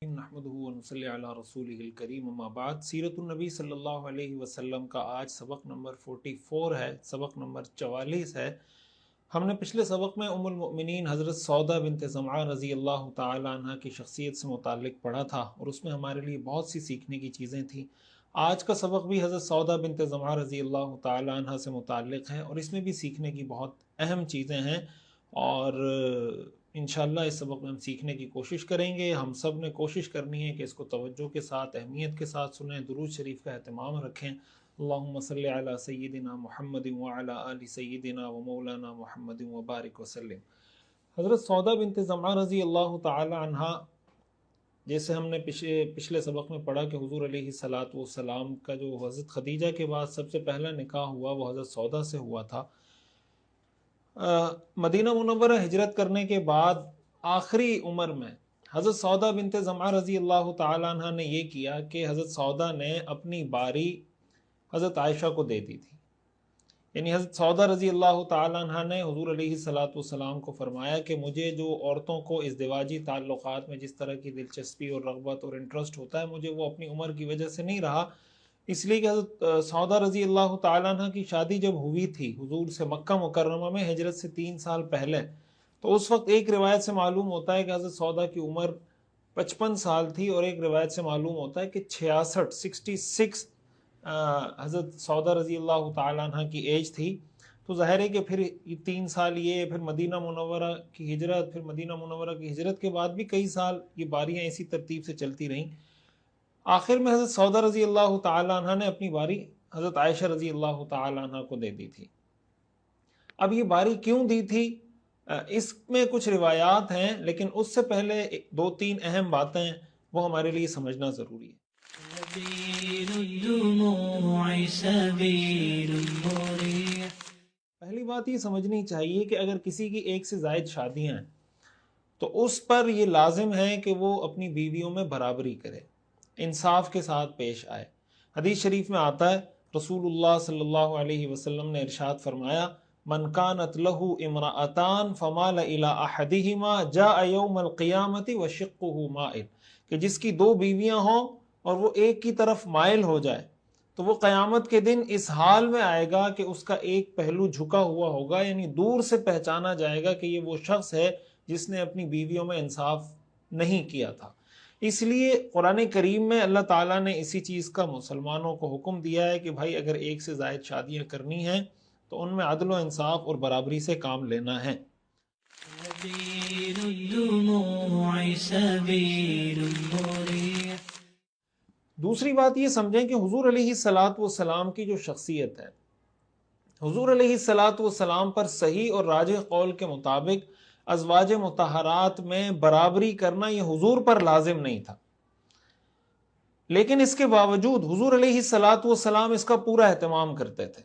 نحمدہ ونصلی علی رسولہ الکریم اما بعد سیرت النبی صلی اللہ علیہ وسلم کا آج سبق نمبر 44 ہے، سبق نمبر 44 ہے۔ ہم نے پچھلے سبق میں ام المؤمنین حضرت سودا بنت زمعہ رضی اللہ تعالی عنہ کی شخصیت سے متعلق پڑھا تھا اور اس میں ہمارے لیے بہت سی سیکھنے کی چیزیں تھیں۔ آج کا سبق بھی حضرت سودا بنت زمعہ رضی اللہ تعالی عنہ سے متعلق ہے اور اس میں بھی سیکھنے کی بہت اہم چیزیں ہیں اور انشاءاللہ اس سبق میں ہم سیکھنے کی کوشش کریں گے۔ ہم سب نے کوشش کرنی ہے کہ اس کو توجہ کے ساتھ، اہمیت کے ساتھ سنیں، درود شریف کا اہتمام رکھیں۔ اللہم صلی علی سیدنا محمد وعلی آل سیدنا و مولانا محمد وبارک وسلم۔ حضرت سودا بنت زمعہ رضی اللہ تعالی عنہ، جیسے ہم نے پچھلے سبق میں پڑھا کہ حضور علیہ الصلوۃ والسلام کا جو حضرت خدیجہ کے بعد سب سے پہلا نکاح ہوا وہ حضرت سودا سے ہوا تھا۔ مدینہ منورہ ہجرت کرنے کے بعد آخری عمر میں حضرت سودا بنت زمعہ رضی اللہ تعالی عنہ نے یہ کیا کہ حضرت سودا نے اپنی باری حضرت عائشہ کو دے دی تھی۔ یعنی حضرت سودا رضی اللہ تعالی عنہ نے حضور علیہ الصلوۃ والسلام کو فرمایا کہ مجھے جو عورتوں کو ازدواجی تعلقات میں جس طرح کی دلچسپی اور رغبت اور انٹرسٹ ہوتا ہے، مجھے وہ اپنی عمر کی وجہ سے نہیں رہا، اس لیے کہ حضرت سودا رضی اللہ تعالیٰ عنہ کی شادی جب ہوئی تھی حضور سے مکہ مکرمہ میں ہجرت سے 3 سال پہلے، تو اس وقت ایک روایت سے معلوم ہوتا ہے کہ حضرت سودا کی عمر 55 سال تھی اور ایک روایت سے معلوم ہوتا ہے کہ 66 حضرت سودا رضی اللہ تعالیٰ عنہ کی ایج تھی۔ تو ظاہر ہے کہ پھر 3 سال یہ، پھر مدینہ منورہ کی ہجرت، پھر مدینہ منورہ کی ہجرت کے بعد بھی کئی سال یہ باریاں اسی ترتیب سے چلتی رہیں۔ آخر میں حضرت سودا رضی اللہ تعالی عنہ نے اپنی باری حضرت عائشہ رضی اللہ تعالی عنہ کو دے دی تھی۔ اب یہ باری کیوں دی تھی، اس میں کچھ روایات ہیں، لیکن اس سے پہلے 2-3 اہم باتیں وہ ہمارے لیے سمجھنا ضروری ہے۔ پہلی بات یہ سمجھنی چاہیے کہ اگر کسی کی ایک سے زائد شادیاں ہیں تو اس پر یہ لازم ہے کہ وہ اپنی بیویوں میں برابری کرے، انصاف کے ساتھ پیش آئے۔ حدیث شریف میں آتا ہے، رسول اللہ صلی اللہ علیہ وسلم نے ارشاد فرمایا، من کانت لہ امرأتان فمال الی احدہما جاء یوم القیامت وشقہ مائل، کہ جس کی 2 بیویاں ہوں اور وہ ایک کی طرف مائل ہو جائے تو وہ قیامت کے دن اس حال میں آئے گا کہ اس کا ایک پہلو جھکا ہوا ہوگا، یعنی دور سے پہچانا جائے گا کہ یہ وہ شخص ہے جس نے اپنی بیویوں میں انصاف نہیں کیا تھا۔ اس لیے قرآن کریم میں اللہ تعالیٰ نے اسی چیز کا مسلمانوں کو حکم دیا ہے کہ بھائی اگر ایک سے زائد شادیاں کرنی ہیں تو ان میں عدل و انصاف اور برابری سے کام لینا ہے۔ دوسری بات یہ سمجھیں کہ حضور علیہ الصلوۃ والسلام کی جو شخصیت ہے، حضور علیہ الصلوۃ والسلام پر صحیح اور راجح قول کے مطابق ازواج مطہرات میں برابری کرنا یہ حضور پر لازم نہیں تھا، لیکن اس کے باوجود حضور علیہ الصلوۃ والسلام اس کا پورا اہتمام کرتے تھے۔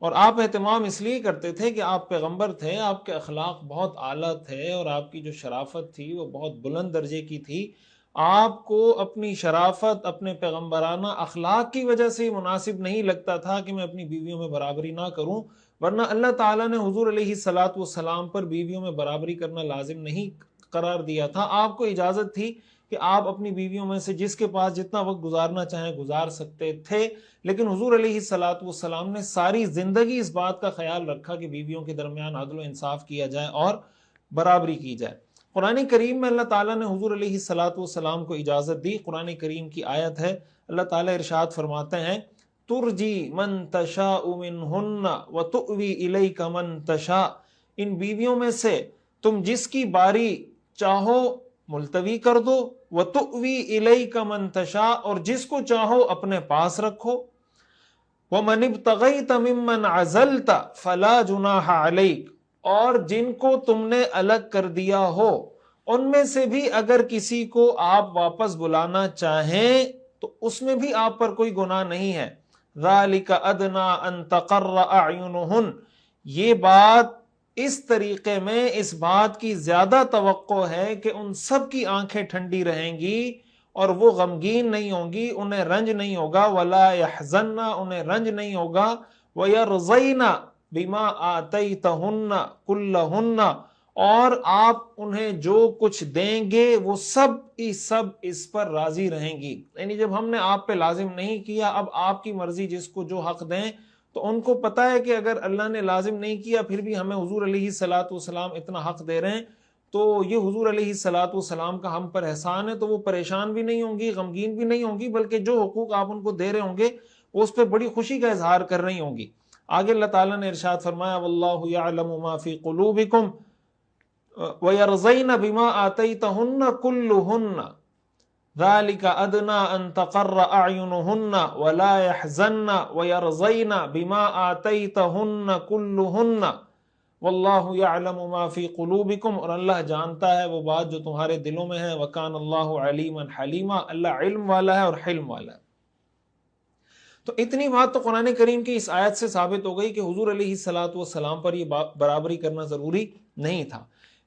اور آپ اہتمام اس لیے کرتے تھے کہ آپ پیغمبر تھے، آپ کے اخلاق بہت اعلیٰ تھے اور آپ کی جو شرافت تھی وہ بہت بلند درجے کی تھی۔ آپ کو اپنی شرافت، اپنے پیغمبرانہ اخلاق کی وجہ سے مناسب نہیں لگتا تھا کہ میں اپنی بیویوں میں برابری نہ کروں، ورنہ اللہ تعالیٰ نے حضور علیہ الصلوۃ والسلام پر بیویوں میں برابری کرنا لازم نہیں قرار دیا تھا۔ آپ کو اجازت تھی کہ آپ اپنی بیویوں میں سے جس کے پاس جتنا وقت گزارنا چاہیں گزار سکتے تھے، لیکن حضور علیہ الصلوۃ والسلام نے ساری زندگی اس بات کا خیال رکھا کہ بیویوں کے درمیان عدل و انصاف کیا جائے اور برابری کی جائے۔ قرآن کریم میں اللہ تعالیٰ نے حضور علیہ الصلوۃ والسلام کو اجازت دی۔ قرآن کریم کی آیت ہے، اللہ تعالیٰ ارشاد فرماتے ہیں، ترجی من تشاء منہن وتؤوی الیک من تشاء، ان بیویوں میں سے تم جس کی باری چاہو ملتوی کر دو، وتؤوی الیک من تشاء، اور جس کو چاہو اپنے پاس رکھو، ومن ابتغیت ممن عزلت فلا جناح علیک، اور جن کو تم نے الگ کر دیا ہو ان میں سے بھی اگر کسی کو آپ واپس بلانا چاہیں تو اس میں بھی آپ پر کوئی گناہ نہیں ہے۔ ذالک ادنی ان تقر اعینہن، یہ بات اس طریقے میں اس بات کی زیادہ توقع ہے کہ ان سب کی آنکھیں ٹھنڈی رہیں گی اور وہ غمگین نہیں ہوں گی، انہیں رنج نہیں ہوگا، ولا یحزن، انہیں رنج نہیں ہوگا، ویرضین بما آتیتہن کلہن، اور آپ انہیں جو کچھ دیں گے وہ سب اس پر راضی رہیں گی. یعنی جب ہم نے آپ پہ لازم نہیں کیا، اب آپ کی مرضی جس کو جو حق دیں، تو ان کو پتا ہے کہ اگر اللہ نے لازم نہیں کیا پھر بھی ہمیں حضور علیہ الصلوۃ والسلام اتنا حق دے رہے ہیں، تو یہ حضور علیہ الصلوۃ والسلام کا ہم پر احسان ہے. تو وہ پریشان بھی نہیں ہوں گی، غمگین بھی نہیں ہوں گی، بلکہ جو حقوق آپ ان کو دے رہے ہوں گے وہ اس پہ بڑی خوشی کا اظہار کر رہی ہوں گی. آگے اللہ تعالیٰ نے ارشاد فرمایا واللہ یعلم ما فی قلوبکم وَيَرْضَيْنَ بِمَا آتَيْتَهُنَّ كُلُّهُنَّ ذَلِكَ أَدْنَىٰ أَن تَقَرَّ أَعْيُنُهُنَّ وَلَا يَحْزَنَّ وَيَرْضَيْنَ بِمَا آتَيْتَهُنَّ كُلُّهُنَّ وَاللَّهُ يَعْلَمُ مَا فِي قُلُوبِكُمْ، اور اللہ جانتا ہے وہ بات جو تمہارے دلوں میں ہے. وَكَانَ اللَّهُ عَلِيمًا حَلِيمًا، اللہ علم والا ہے اور حلم والا ہے. تو اتنی بات تو قرآن کریم کی اس آیت سے ثابت ہو گئی کہ حضور علیہ الصلوۃ والسلام پر یہ برابری کرنا ضروری نہیں تھا.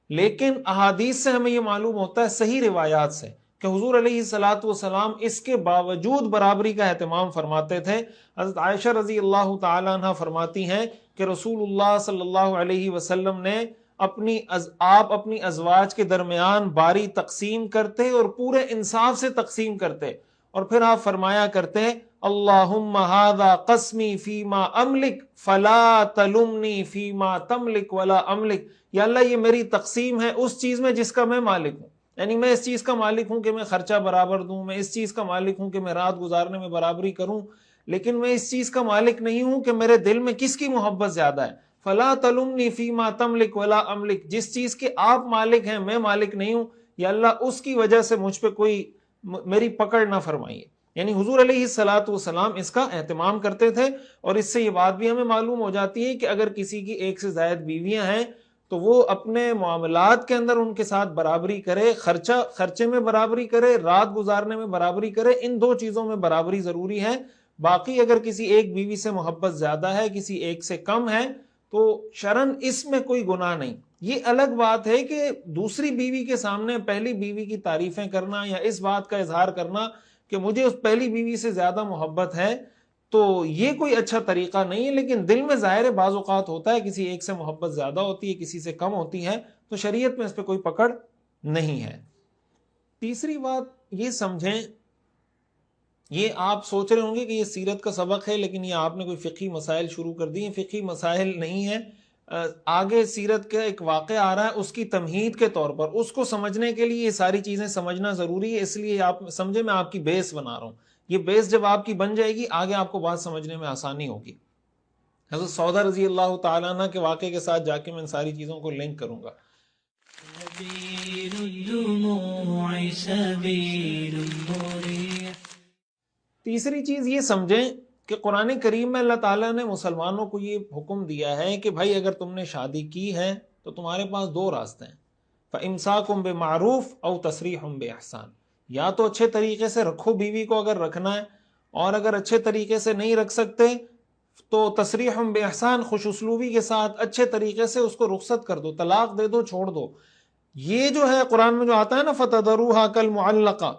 لیکن احادیث سے ہمیں یہ معلوم ہوتا ہے، صحیح روایات سے، کہ حضور علیہ الصلوۃ والسلام اس کے باوجود برابری کا اہتمام فرماتے تھے. حضرت عائشہ رضی اللہ تعالیٰ عنہ فرماتی ہیں کہ رسول اللہ صلی اللہ علیہ وسلم نے آپ اپنی ازواج کے درمیان باری تقسیم کرتے اور پورے انصاف سے تقسیم کرتے، اور پھر آپ فرمایا کرتے اللہم ھذا قسمی فیما املک فلا تلمنی فیما تملک ولا املک، یا اللہ یہ میری تقسیم ہے اس چیز میں جس کا میں مالک ہوں. یعنی میں اس چیز کا مالک ہوں کہ میں خرچہ برابر دوں، میں اس چیز کا مالک ہوں کہ میں رات گزارنے میں برابری کروں، لیکن میں اس چیز کا مالک نہیں ہوں کہ میرے دل میں کس کی محبت زیادہ ہے. فلا تلمنی فیما تملک ولا املک، جس چیز کے آپ مالک ہیں میں مالک نہیں ہوں، یا اللہ اس کی وجہ سے مجھ پہ کوئی میری پکڑ نہ فرمائیے. یعنی حضور علیہ الصلوۃ والسلام اس کا اہتمام کرتے تھے. اور اس سے یہ بات بھی ہمیں معلوم ہو جاتی ہے کہ اگر کسی کی ایک سے زائد بیویاں ہیں تو وہ اپنے معاملات کے اندر ان کے ساتھ برابری کرے، خرچے میں برابری کرے، رات گزارنے میں برابری کرے. ان دو چیزوں میں برابری ضروری ہے. باقی اگر کسی ایک بیوی سے محبت زیادہ ہے، کسی ایک سے کم ہے، تو شرعاً اس میں کوئی گناہ نہیں. یہ الگ بات ہے کہ دوسری بیوی کے سامنے پہلی بیوی کی تعریفیں کرنا یا اس بات کا اظہار کرنا کہ مجھے اس پہلی بیوی سے زیادہ محبت ہے، تو یہ کوئی اچھا طریقہ نہیں ہے. لیکن دل میں ظاہر بعض اوقات ہوتا ہے کسی ایک سے محبت زیادہ ہوتی ہے، کسی سے کم ہوتی ہے، تو شریعت میں اس پہ کوئی پکڑ نہیں ہے. تیسری بات یہ سمجھیں، یہ آپ سوچ رہے ہوں گے کہ یہ سیرت کا سبق ہے لیکن یہ آپ نے کوئی فقہی مسائل شروع کر دی ہیں. فقہی مسائل نہیں ہے، آگے سیرت کا ایک واقعہ آ رہا ہے، اس کی تمہید کے طور پر اس کو سمجھنے کے لیے یہ ساری چیزیں سمجھنا ضروری ہے. اس لیے آپ سمجھے میں آپ کی بیس بنا رہا ہوں. یہ بیس جب آپ کی بن جائے گی آگے آپ کو بات سمجھنے میں آسانی ہوگی. حضرت سودا رضی اللہ تعالیٰ عنہ کے واقعے کے ساتھ جا کے میں ان ساری چیزوں کو لنک کروں گا. تیسری چیز یہ سمجھیں کہ قرآن کریم میں اللہ تعالیٰ نے مسلمانوں کو یہ حکم دیا ہے کہ بھائی اگر تم نے شادی کی ہے تو تمہارے پاس دو راستے ہیں، فَإِمْسَاكُمْ بِمَعْرُوفٍ أَوْ تَسْرِيحٌ بِإِحْسَانٍ. یا تو اچھے طریقے سے رکھو بیوی کو اگر رکھنا ہے، اور اگر اچھے طریقے سے نہیں رکھ سکتے تو تسریح بِإِحْسَان، خوش اسلوبی کے ساتھ اچھے طریقے سے اس کو رخصت کر دو، طلاق دے دو، چھوڑ دو. یہ جو ہے قرآن میں جو آتا ہے نا فَتَذَرُوهَا كَالْمُعَلَّقَةِ،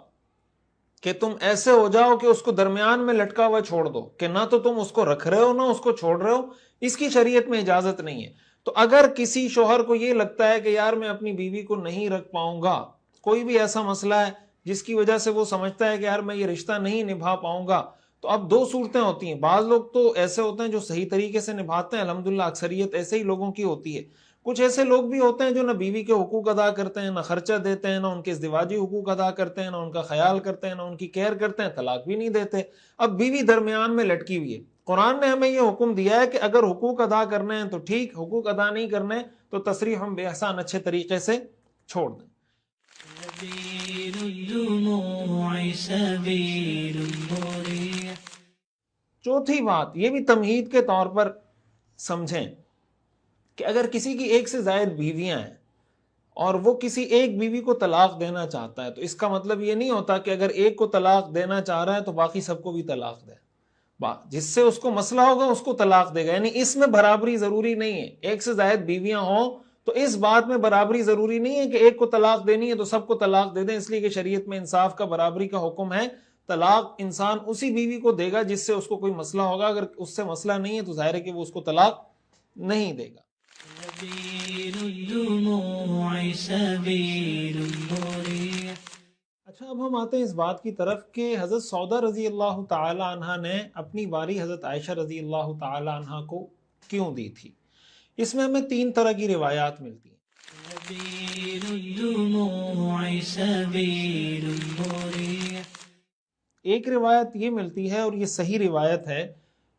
کہ تم ایسے ہو جاؤ کہ اس کو درمیان میں لٹکا ہوا چھوڑ دو، کہ نہ تو تم اس کو رکھ رہے ہو نہ اس کو چھوڑ رہے ہو. اس کی شریعت میں اجازت نہیں ہے. تو اگر کسی شوہر کو یہ لگتا ہے کہ یار میں اپنی بیوی کو نہیں رکھ پاؤں گا، کوئی بھی ایسا مسئلہ ہے جس کی وجہ سے وہ سمجھتا ہے کہ یار میں یہ رشتہ نہیں نبھا پاؤں گا، تو اب دو صورتیں ہوتی ہیں. بعض لوگ تو ایسے ہوتے ہیں جو صحیح طریقے سے نبھاتے ہیں، الحمدللہ اکثریت ایسے ہی لوگوں کی ہوتی ہے. کچھ ایسے لوگ بھی ہوتے ہیں جو نہ بیوی کے حقوق ادا کرتے ہیں، نہ خرچہ دیتے ہیں، نہ ان کے ازدواجی حقوق ادا کرتے ہیں، نہ ان کا خیال کرتے ہیں، نہ ان کی کیئر کرتے ہیں، طلاق بھی نہیں دیتے. اب بیوی درمیان میں لٹکی ہوئی ہے. قرآن نے ہمیں یہ حکم دیا ہے کہ اگر حقوق ادا کرنے ہیں تو ٹھیک، حقوق ادا نہیں کرنے تو تسریح بِإِحْسَان، اچھے طریقے سے چھوڑ دیں. چوتھی بات یہ بھی تمہید کے طور پر سمجھیں کہ اگر کسی کی ایک سے زائد بیویاں ہیں اور وہ کسی ایک بیوی کو طلاق دینا چاہتا ہے، تو اس کا مطلب یہ نہیں ہوتا کہ اگر ایک کو طلاق دینا چاہ رہا ہے تو باقی سب کو بھی طلاق دے. جس سے اس کو مسئلہ ہوگا اس کو طلاق دے گا. یعنی اس میں برابری ضروری نہیں ہے. ایک سے زائد بیویاں ہوں تو اس بات میں برابری ضروری نہیں ہے کہ ایک کو طلاق دینی ہے تو سب کو طلاق دے دیں، اس لیے کہ شریعت میں انصاف کا، برابری کا حکم ہے. طلاق انسان اسی بیوی کو دے گا جس سے اس کو کوئی مسئلہ ہوگا. اگر اس سے مسئلہ نہیں ہے تو ظاہر ہے کہ وہ اس کو طلاق نہیں دے گا. اچھا، اب ہم آتے ہیں اس بات کی طرف کہ حضرت سودا رضی اللہ تعالی عنہ نے اپنی باری حضرت عائشہ رضی اللہ تعالی عنہ کو کیوں دی تھی۔ اس میں ہمیں 3 طرح کی روایات ملتی ہیں۔ ایک روایت یہ ملتی ہے، اور یہ صحیح روایت ہے،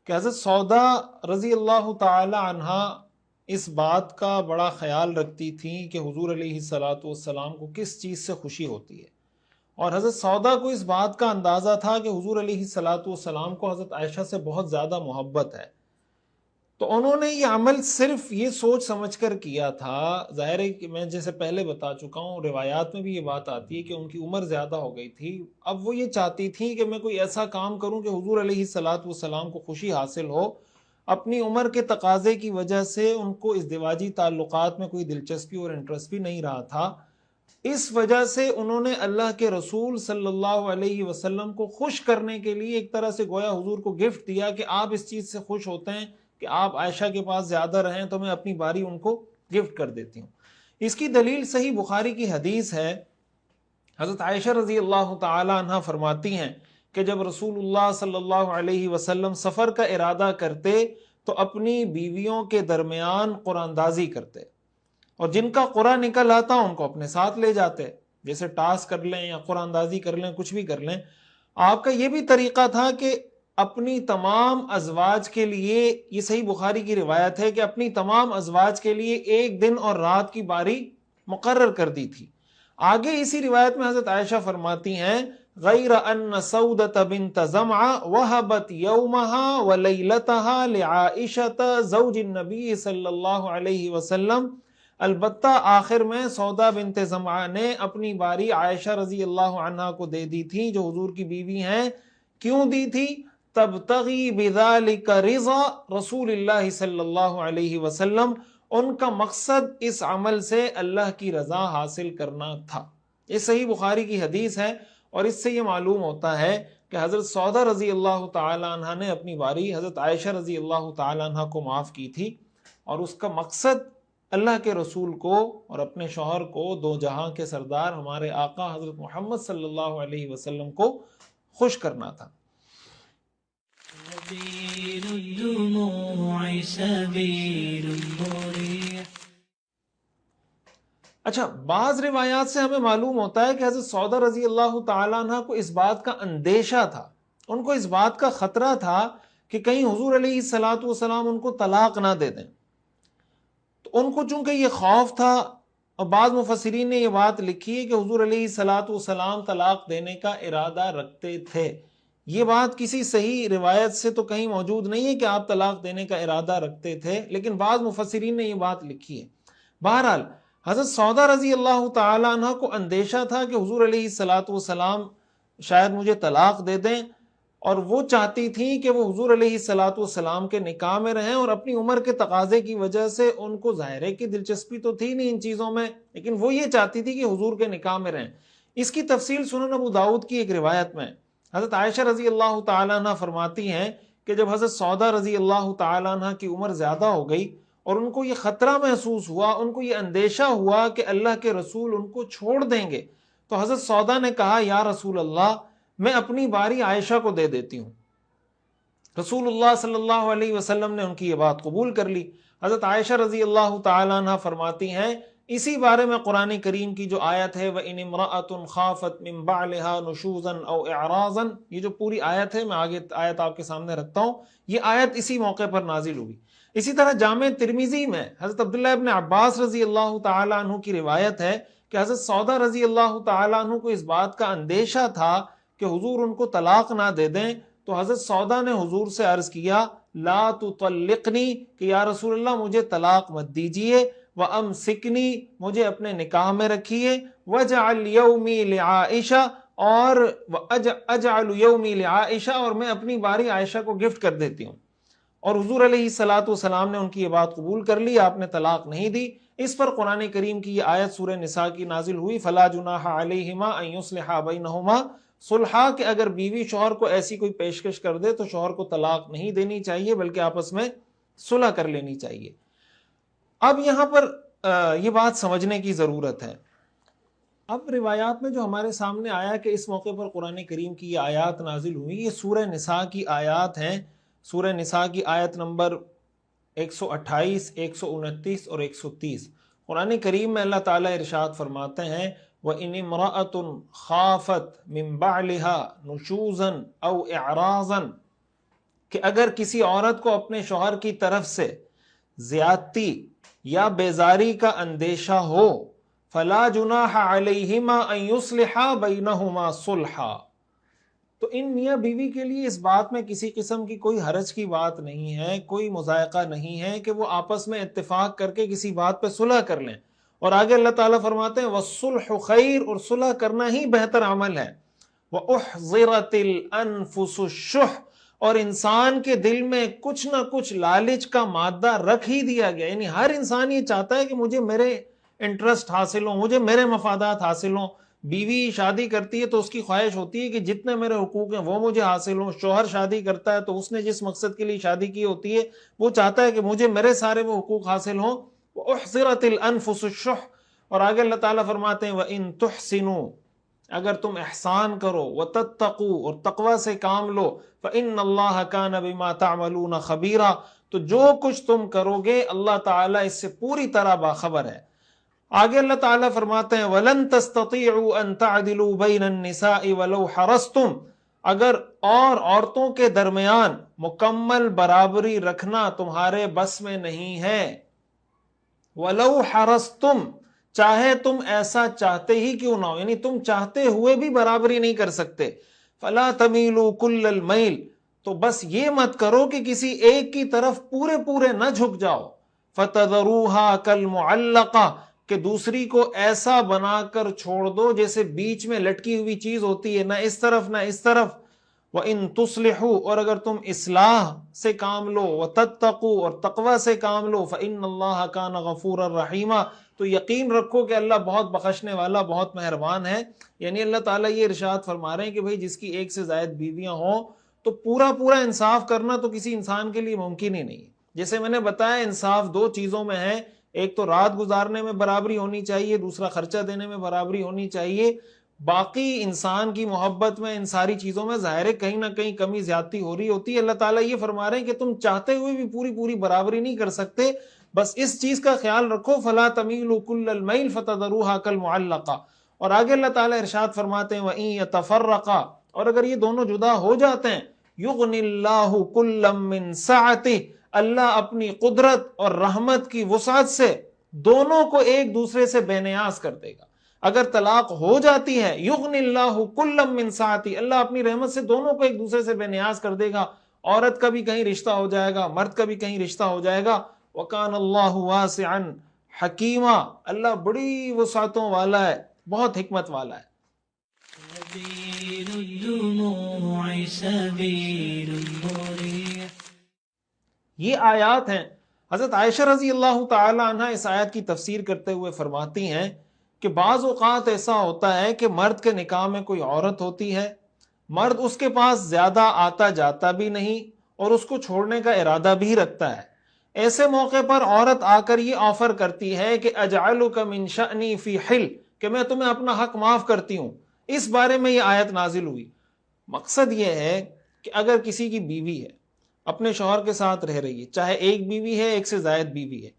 کہ حضرت سودا رضی اللہ تعالی عنہ اس بات کا بڑا خیال رکھتی تھیں کہ حضور علیہ الصلاۃ والسلام کو کس چیز سے خوشی ہوتی ہے، اور حضرت سودا کو اس بات کا اندازہ تھا کہ حضور علیہ الصلاۃ والسلام کو حضرت عائشہ سے بہت زیادہ محبت ہے، تو انہوں نے یہ عمل صرف یہ سوچ سمجھ کر کیا تھا۔ ظاہر ہے کہ میں جیسے پہلے بتا چکا ہوں، روایات میں بھی یہ بات آتی ہے کہ ان کی عمر زیادہ ہو گئی تھی، اب وہ یہ چاہتی تھی کہ میں کوئی ایسا کام کروں کہ حضور علیہ الصلاۃ والسلام کو خوشی حاصل ہو۔ اپنی عمر کے تقاضے کی وجہ سے ان کو ازدواجی تعلقات میں کوئی دلچسپی اور انٹرسٹ بھی نہیں رہا تھا، اس وجہ سے انہوں نے اللہ کے رسول صلی اللہ علیہ وسلم کو خوش کرنے کے لیے ایک طرح سے گویا حضور کو گفٹ دیا کہ آپ اس چیز سے خوش ہوتے ہیں کہ آپ عائشہ کے پاس زیادہ رہیں تو میں اپنی باری ان کو گفٹ کر دیتی ہوں۔ اس کی دلیل صحیح بخاری کی حدیث ہے۔ حضرت عائشہ رضی اللہ تعالی عنہ فرماتی ہیں کہ جب رسول اللہ صلی اللہ علیہ وسلم سفر کا ارادہ کرتے تو اپنی بیویوں کے درمیان قرآن اندازی کرتے، اور جن کا قرآن نکل آتا ان کو اپنے ساتھ لے جاتے، جیسے ٹاس کر لیں یا قرآن اندازی کر لیں، کچھ بھی کر لیں۔ آپ کا یہ بھی طریقہ تھا کہ اپنی تمام ازواج کے لیے، یہ صحیح بخاری کی روایت ہے کہ اپنی تمام ازواج کے لیے ایک دن اور رات کی باری مقرر کر دی تھی۔ آگے اسی روایت میں حضرت عائشہ فرماتی ہیں غیر ان سودۃ بنت زمعہ وہبت یومہا ولیلتہا لعائشۃ زوج النبی صلی اللہ علیہ وسلم، البتہ آخر میں سودا بنت زمعہ نے اپنی باری عائشہ رضی اللہ عنہ کو دے دی تھی جو حضور کی بیوی ہیں۔ کیوں دی تھی؟ تبتغی بذالک رضا رسول اللہ صلی اللہ علیہ وسلم، ان کا مقصد اس عمل سے اللہ کی رضا حاصل کرنا تھا۔ یہ صحیح بخاری کی حدیث ہے، اور اس سے یہ معلوم ہوتا ہے کہ حضرت سودا رضی اللہ تعالی عنہ نے اپنی باری حضرت عائشہ رضی اللہ تعالی عنہ کو معاف کی تھی، اور اس کا مقصد اللہ کے رسول کو اور اپنے شوہر کو، دو جہاں کے سردار ہمارے آقا حضرت محمد صلی اللہ علیہ وسلم کو خوش کرنا تھا۔ اچھا، بعض روایات سے ہمیں معلوم ہوتا ہے کہ حضرت سودا رضی اللہ تعالی عنہ کو اس بات کا اندیشہ تھا، ان کو اس بات کا خطرہ تھا کہ کہیں حضور علیہ الصلاۃ والسلام ان کو طلاق نہ دے دیں، تو ان کو چونکہ یہ خوف تھا، اور بعض مفسرین نے یہ بات لکھی ہے کہ حضور علیہ الصلاۃ والسلام طلاق دینے کا ارادہ رکھتے تھے۔ یہ بات کسی صحیح روایت سے تو کہیں موجود نہیں ہے کہ آپ طلاق دینے کا ارادہ رکھتے تھے، لیکن بعض مفسرین نے یہ بات لکھی ہے۔ بہرحال حضرت سودا رضی اللہ تعالی عنہ کو اندیشہ تھا کہ حضور علیہ الصلاۃ والسلام شاید مجھے طلاق دے دیں، اور وہ چاہتی تھیں کہ وہ حضور علیہ الصلاۃ والسلام کے نکاح میں رہیں، اور اپنی عمر کے تقاضے کی وجہ سے ان کو ظاہر ہے کہ دلچسپی تو تھی نہیں ان چیزوں میں، لیکن وہ یہ چاہتی تھی کہ حضور کے نکاح میں رہیں۔ اس کی تفصیل سنن ابو داؤد کی ایک روایت میں حضرت عائشہ رضی اللہ تعالی عنہ فرماتی ہیں کہ جب حضرت سودا رضی اللہ تعالی عنہ کی عمر زیادہ ہو گئی اور ان کو یہ خطرہ محسوس ہوا، ان کو یہ اندیشہ ہوا کہ اللہ کے رسول ان کو چھوڑ دیں گے، تو حضرت سودا نے کہا یا رسول اللہ، میں اپنی باری عائشہ کو دے دیتی ہوں۔ رسول اللہ صلی اللہ علیہ وسلم نے ان کی یہ بات قبول کر لی۔ حضرت عائشہ رضی اللہ تعالی عنہ فرماتی ہیں اسی بارے میں قرآن کریم کی جو آیت ہے وَإِنِ امْرَأَةٌ خَافَتْ مِن بَعْلِهَا نُشُوزًا أَوْ إِعْرَاضًا، یہ جو پوری آیت ہے، میں آگے آیت آپ کے سامنے رکھتا ہوں، یہ آیت اسی موقع پر نازل ہوئی۔ اسی طرح جامع ترمذی میں حضرت عبداللہ ابن عباس رضی اللہ تعالی عنہ کی روایت ہے کہ حضرت سودا رضی اللہ تعالی عنہ کو اس بات کا اندیشہ تھا کہ حضور ان کو طلاق نہ دے دیں، تو حضرت سودا نے حضور سے عرض کیا لا تطلقنی، کہ یا رسول اللہ مجھے طلاق مت دیجیے، وَأَمْسِكْنِي، مجھے اپنے نکاح میں رکھیے، وَاجْعَلْ يَوْمِي لِعَائِشَةَ، اور اجعل یومی لعائشہ، اور میں اپنی باری عائشہ کو گفٹ کر دیتی ہوں۔ اور حضور علیہ الصلاۃ والسلام نے ان کی یہ بات قبول کر لی، آپ نے طلاق نہیں دی۔ اس پر قرآن کریم کی یہ آیت سورہ نساء کی نازل ہوئی فلا جناح علیہما ان یصلحا بینہما صلحا، کہ اگر بیوی شوہر کو ایسی کوئی پیشکش کر دے تو شوہر کو طلاق نہیں دینی چاہیے بلکہ آپس میں صلح کر لینی چاہیے۔ اب یہاں پر یہ بات سمجھنے کی ضرورت ہے. اب روایات میں جو ہمارے سامنے آیا کہ اس موقع پر قرآن کریم کی یہ آیات نازل ہوئی، یہ سورہ نساء کی آیات ہیں. سورہ نساء کی آیت نمبر 128، 129 اور 130. قرآن کریم میں اللہ تعالیٰ ارشاد فرماتے ہیں وَإِنِ امْرَأَةٌ خَافَتْ مِنْ بَعْلِهَا نُشُوزًا أَوْ إِعْرَاضًا، کہ اگر کسی عورت کو اپنے شوہر کی طرف سے زیادتی یا بیزاری کا اندیشہ ہو فلا جناح علیہما ان یصلحا بینہما صلحا، تو ان میاں بیوی کے لیے اس بات میں کسی قسم کی کوئی حرج کی بات نہیں ہے، کوئی مضائقہ نہیں ہے کہ وہ آپس میں اتفاق کر کے کسی بات پہ صلح کر لیں. اور آگے اللہ تعالیٰ فرماتے ہیں والصلح خیر، اور صلح کرنا ہی بہتر عمل ہے. وَأُحْضِرَتِ الْأَنفُسُ الشُّحَّ، اور انسان کے دل میں کچھ نہ کچھ لالچ کا مادہ رکھ ہی دیا گیا. یعنی ہر انسان یہ چاہتا ہے کہ مجھے میرے انٹرسٹ حاصل ہوں، مجھے میرے مفادات حاصل ہوں. بیوی شادی کرتی ہے تو اس کی خواہش ہوتی ہے کہ جتنے میرے حقوق ہیں وہ مجھے حاصل ہوں. شوہر شادی کرتا ہے تو اس نے جس مقصد کے لیے شادی کی ہوتی ہے وہ چاہتا ہے کہ مجھے میرے سارے وہ حقوق حاصل ہوں. وَأُحْضِرَتِ الْأَنفُسُ الشُّحَّ، اور آگے اللہ تعالیٰ فرماتے ہیں وَإِن تُحْسِنُوا، اگر تم احسان کرو، وَتَتَّقُوا، اور تقوی سے کام لو، فَإِنَّ اللَّهَ كَانَ بِمَا تَعْمَلُونَ خَبِيرًا، تو جو کچھ تم کرو گے اللہ تعالیٰ اس سے پوری طرح باخبر ہے. آگے اللہ تعالیٰ فرماتے ہیں وَلَن تَسْتَطِيعُوا أَن تَعْدِلُوا بَيْنَ النِّسَاءِ وَلَوْ حَرَصْتُمْ، اگر عورتوں کے درمیان مکمل برابری رکھنا تمہارے بس میں نہیں ہے، وَلَوْ حَرَصْتُمْ، چاہے تم ایسا چاہتے ہی کیوں نہ ہو، یعنی تم چاہتے ہوئے بھی برابری نہیں کر سکتے. فَلَا تَمِيلُوا كُلَّ الْمَيْلِ، تو بس یہ مت کرو کہ کسی ایک کی طرف پورے نہ جھک جاؤ. فَتَذَرُوهَا كَالْمُعَلَّقَةِ، کہ دوسری کو ایسا بنا کر چھوڑ دو جیسے بیچ میں لٹکی ہوئی چیز ہوتی ہے، نہ اس طرف نہ اس طرف. وَإِن تُصْلِحُوا، اور اگر تم اصلاح سے کام لو، وَتَتَّقُوا، اور تقوی سے کام لو، فَإِنَّ اللَّهَ كَانَ غَفُورًا رَحِيمًا، تو یقین رکھو کہ اللہ بہت بخشنے والا، بہت مہربان ہے. یعنی اللہ تعالیٰ یہ ارشاد فرما رہے ہیں کہ بھئی جس کی ایک سے زائد بیویاں ہوں تو پورا انصاف کرنا تو کسی انسان کے لیے ممکن ہی نہیں. جیسے میں نے بتایا انصاف دو چیزوں میں ہے، ایک تو رات گزارنے میں برابری ہونی چاہیے، دوسرا خرچہ دینے میں برابری ہونی چاہیے. باقی انسان کی محبت میں ان ساری چیزوں میں ظاہر ہے کہیں نہ کہیں کمی زیادتی ہو رہی ہوتی ہے. اللہ تعالیٰ یہ فرما رہے ہیں کہ تم چاہتے ہوئے بھی پوری برابری نہیں کر سکتے، بس اس چیز کا خیال رکھو فَلَا تَمِيلُوا كُلَّ الْمَيْلِ فَتَذَرُوهَا كَالْمُعَلَّقَةِ. اور آگے اللہ تعالیٰ ارشاد فرماتے ہیں وَإِن يَتَفَرَّقَا، اور اگر یہ دونوں جدا ہو جاتے ہیں يُغْنِ اللَّهُ كُلًّا مِّن سَعَتِهِ، اللہ اپنی قدرت اور رحمت کی وسعت سے دونوں کو ایک دوسرے سے بے نیاز کر دے گا. اگر طلاق ہو جاتی ہے یغنی اللہ کلم من سعتی، اللہ اپنی رحمت سے دونوں کو ایک دوسرے سے بے نیاز کر دے گا. عورت کا بھی کہیں رشتہ ہو جائے گا، مرد کا بھی کہیں رشتہ ہو جائے گا. وکان اللہ واسعا حکیما، اللہ بڑی وسعتوں والا ہے، بہت حکمت والا ہے. یہ آیات ہیں. حضرت عائشہ رضی اللہ تعالی عنہ اس آیت کی تفسیر کرتے ہوئے فرماتی ہیں کہ بعض اوقات ایسا ہوتا ہے کہ مرد کے نکاح میں کوئی عورت ہوتی ہے، مرد اس کے پاس زیادہ آتا جاتا بھی نہیں اور اس کو چھوڑنے کا ارادہ بھی رکھتا ہے. ایسے موقع پر عورت آ کر یہ آفر کرتی ہے کہ اجعلک من شأنی فی حل، کہ میں تمہیں اپنا حق معاف کرتی ہوں. اس بارے میں یہ آیت نازل ہوئی. مقصد یہ ہے کہ اگر کسی کی بیوی ہے، اپنے شوہر کے ساتھ رہ رہی ہے، چاہے ایک بیوی ہے ایک سے زائد بیوی ہے،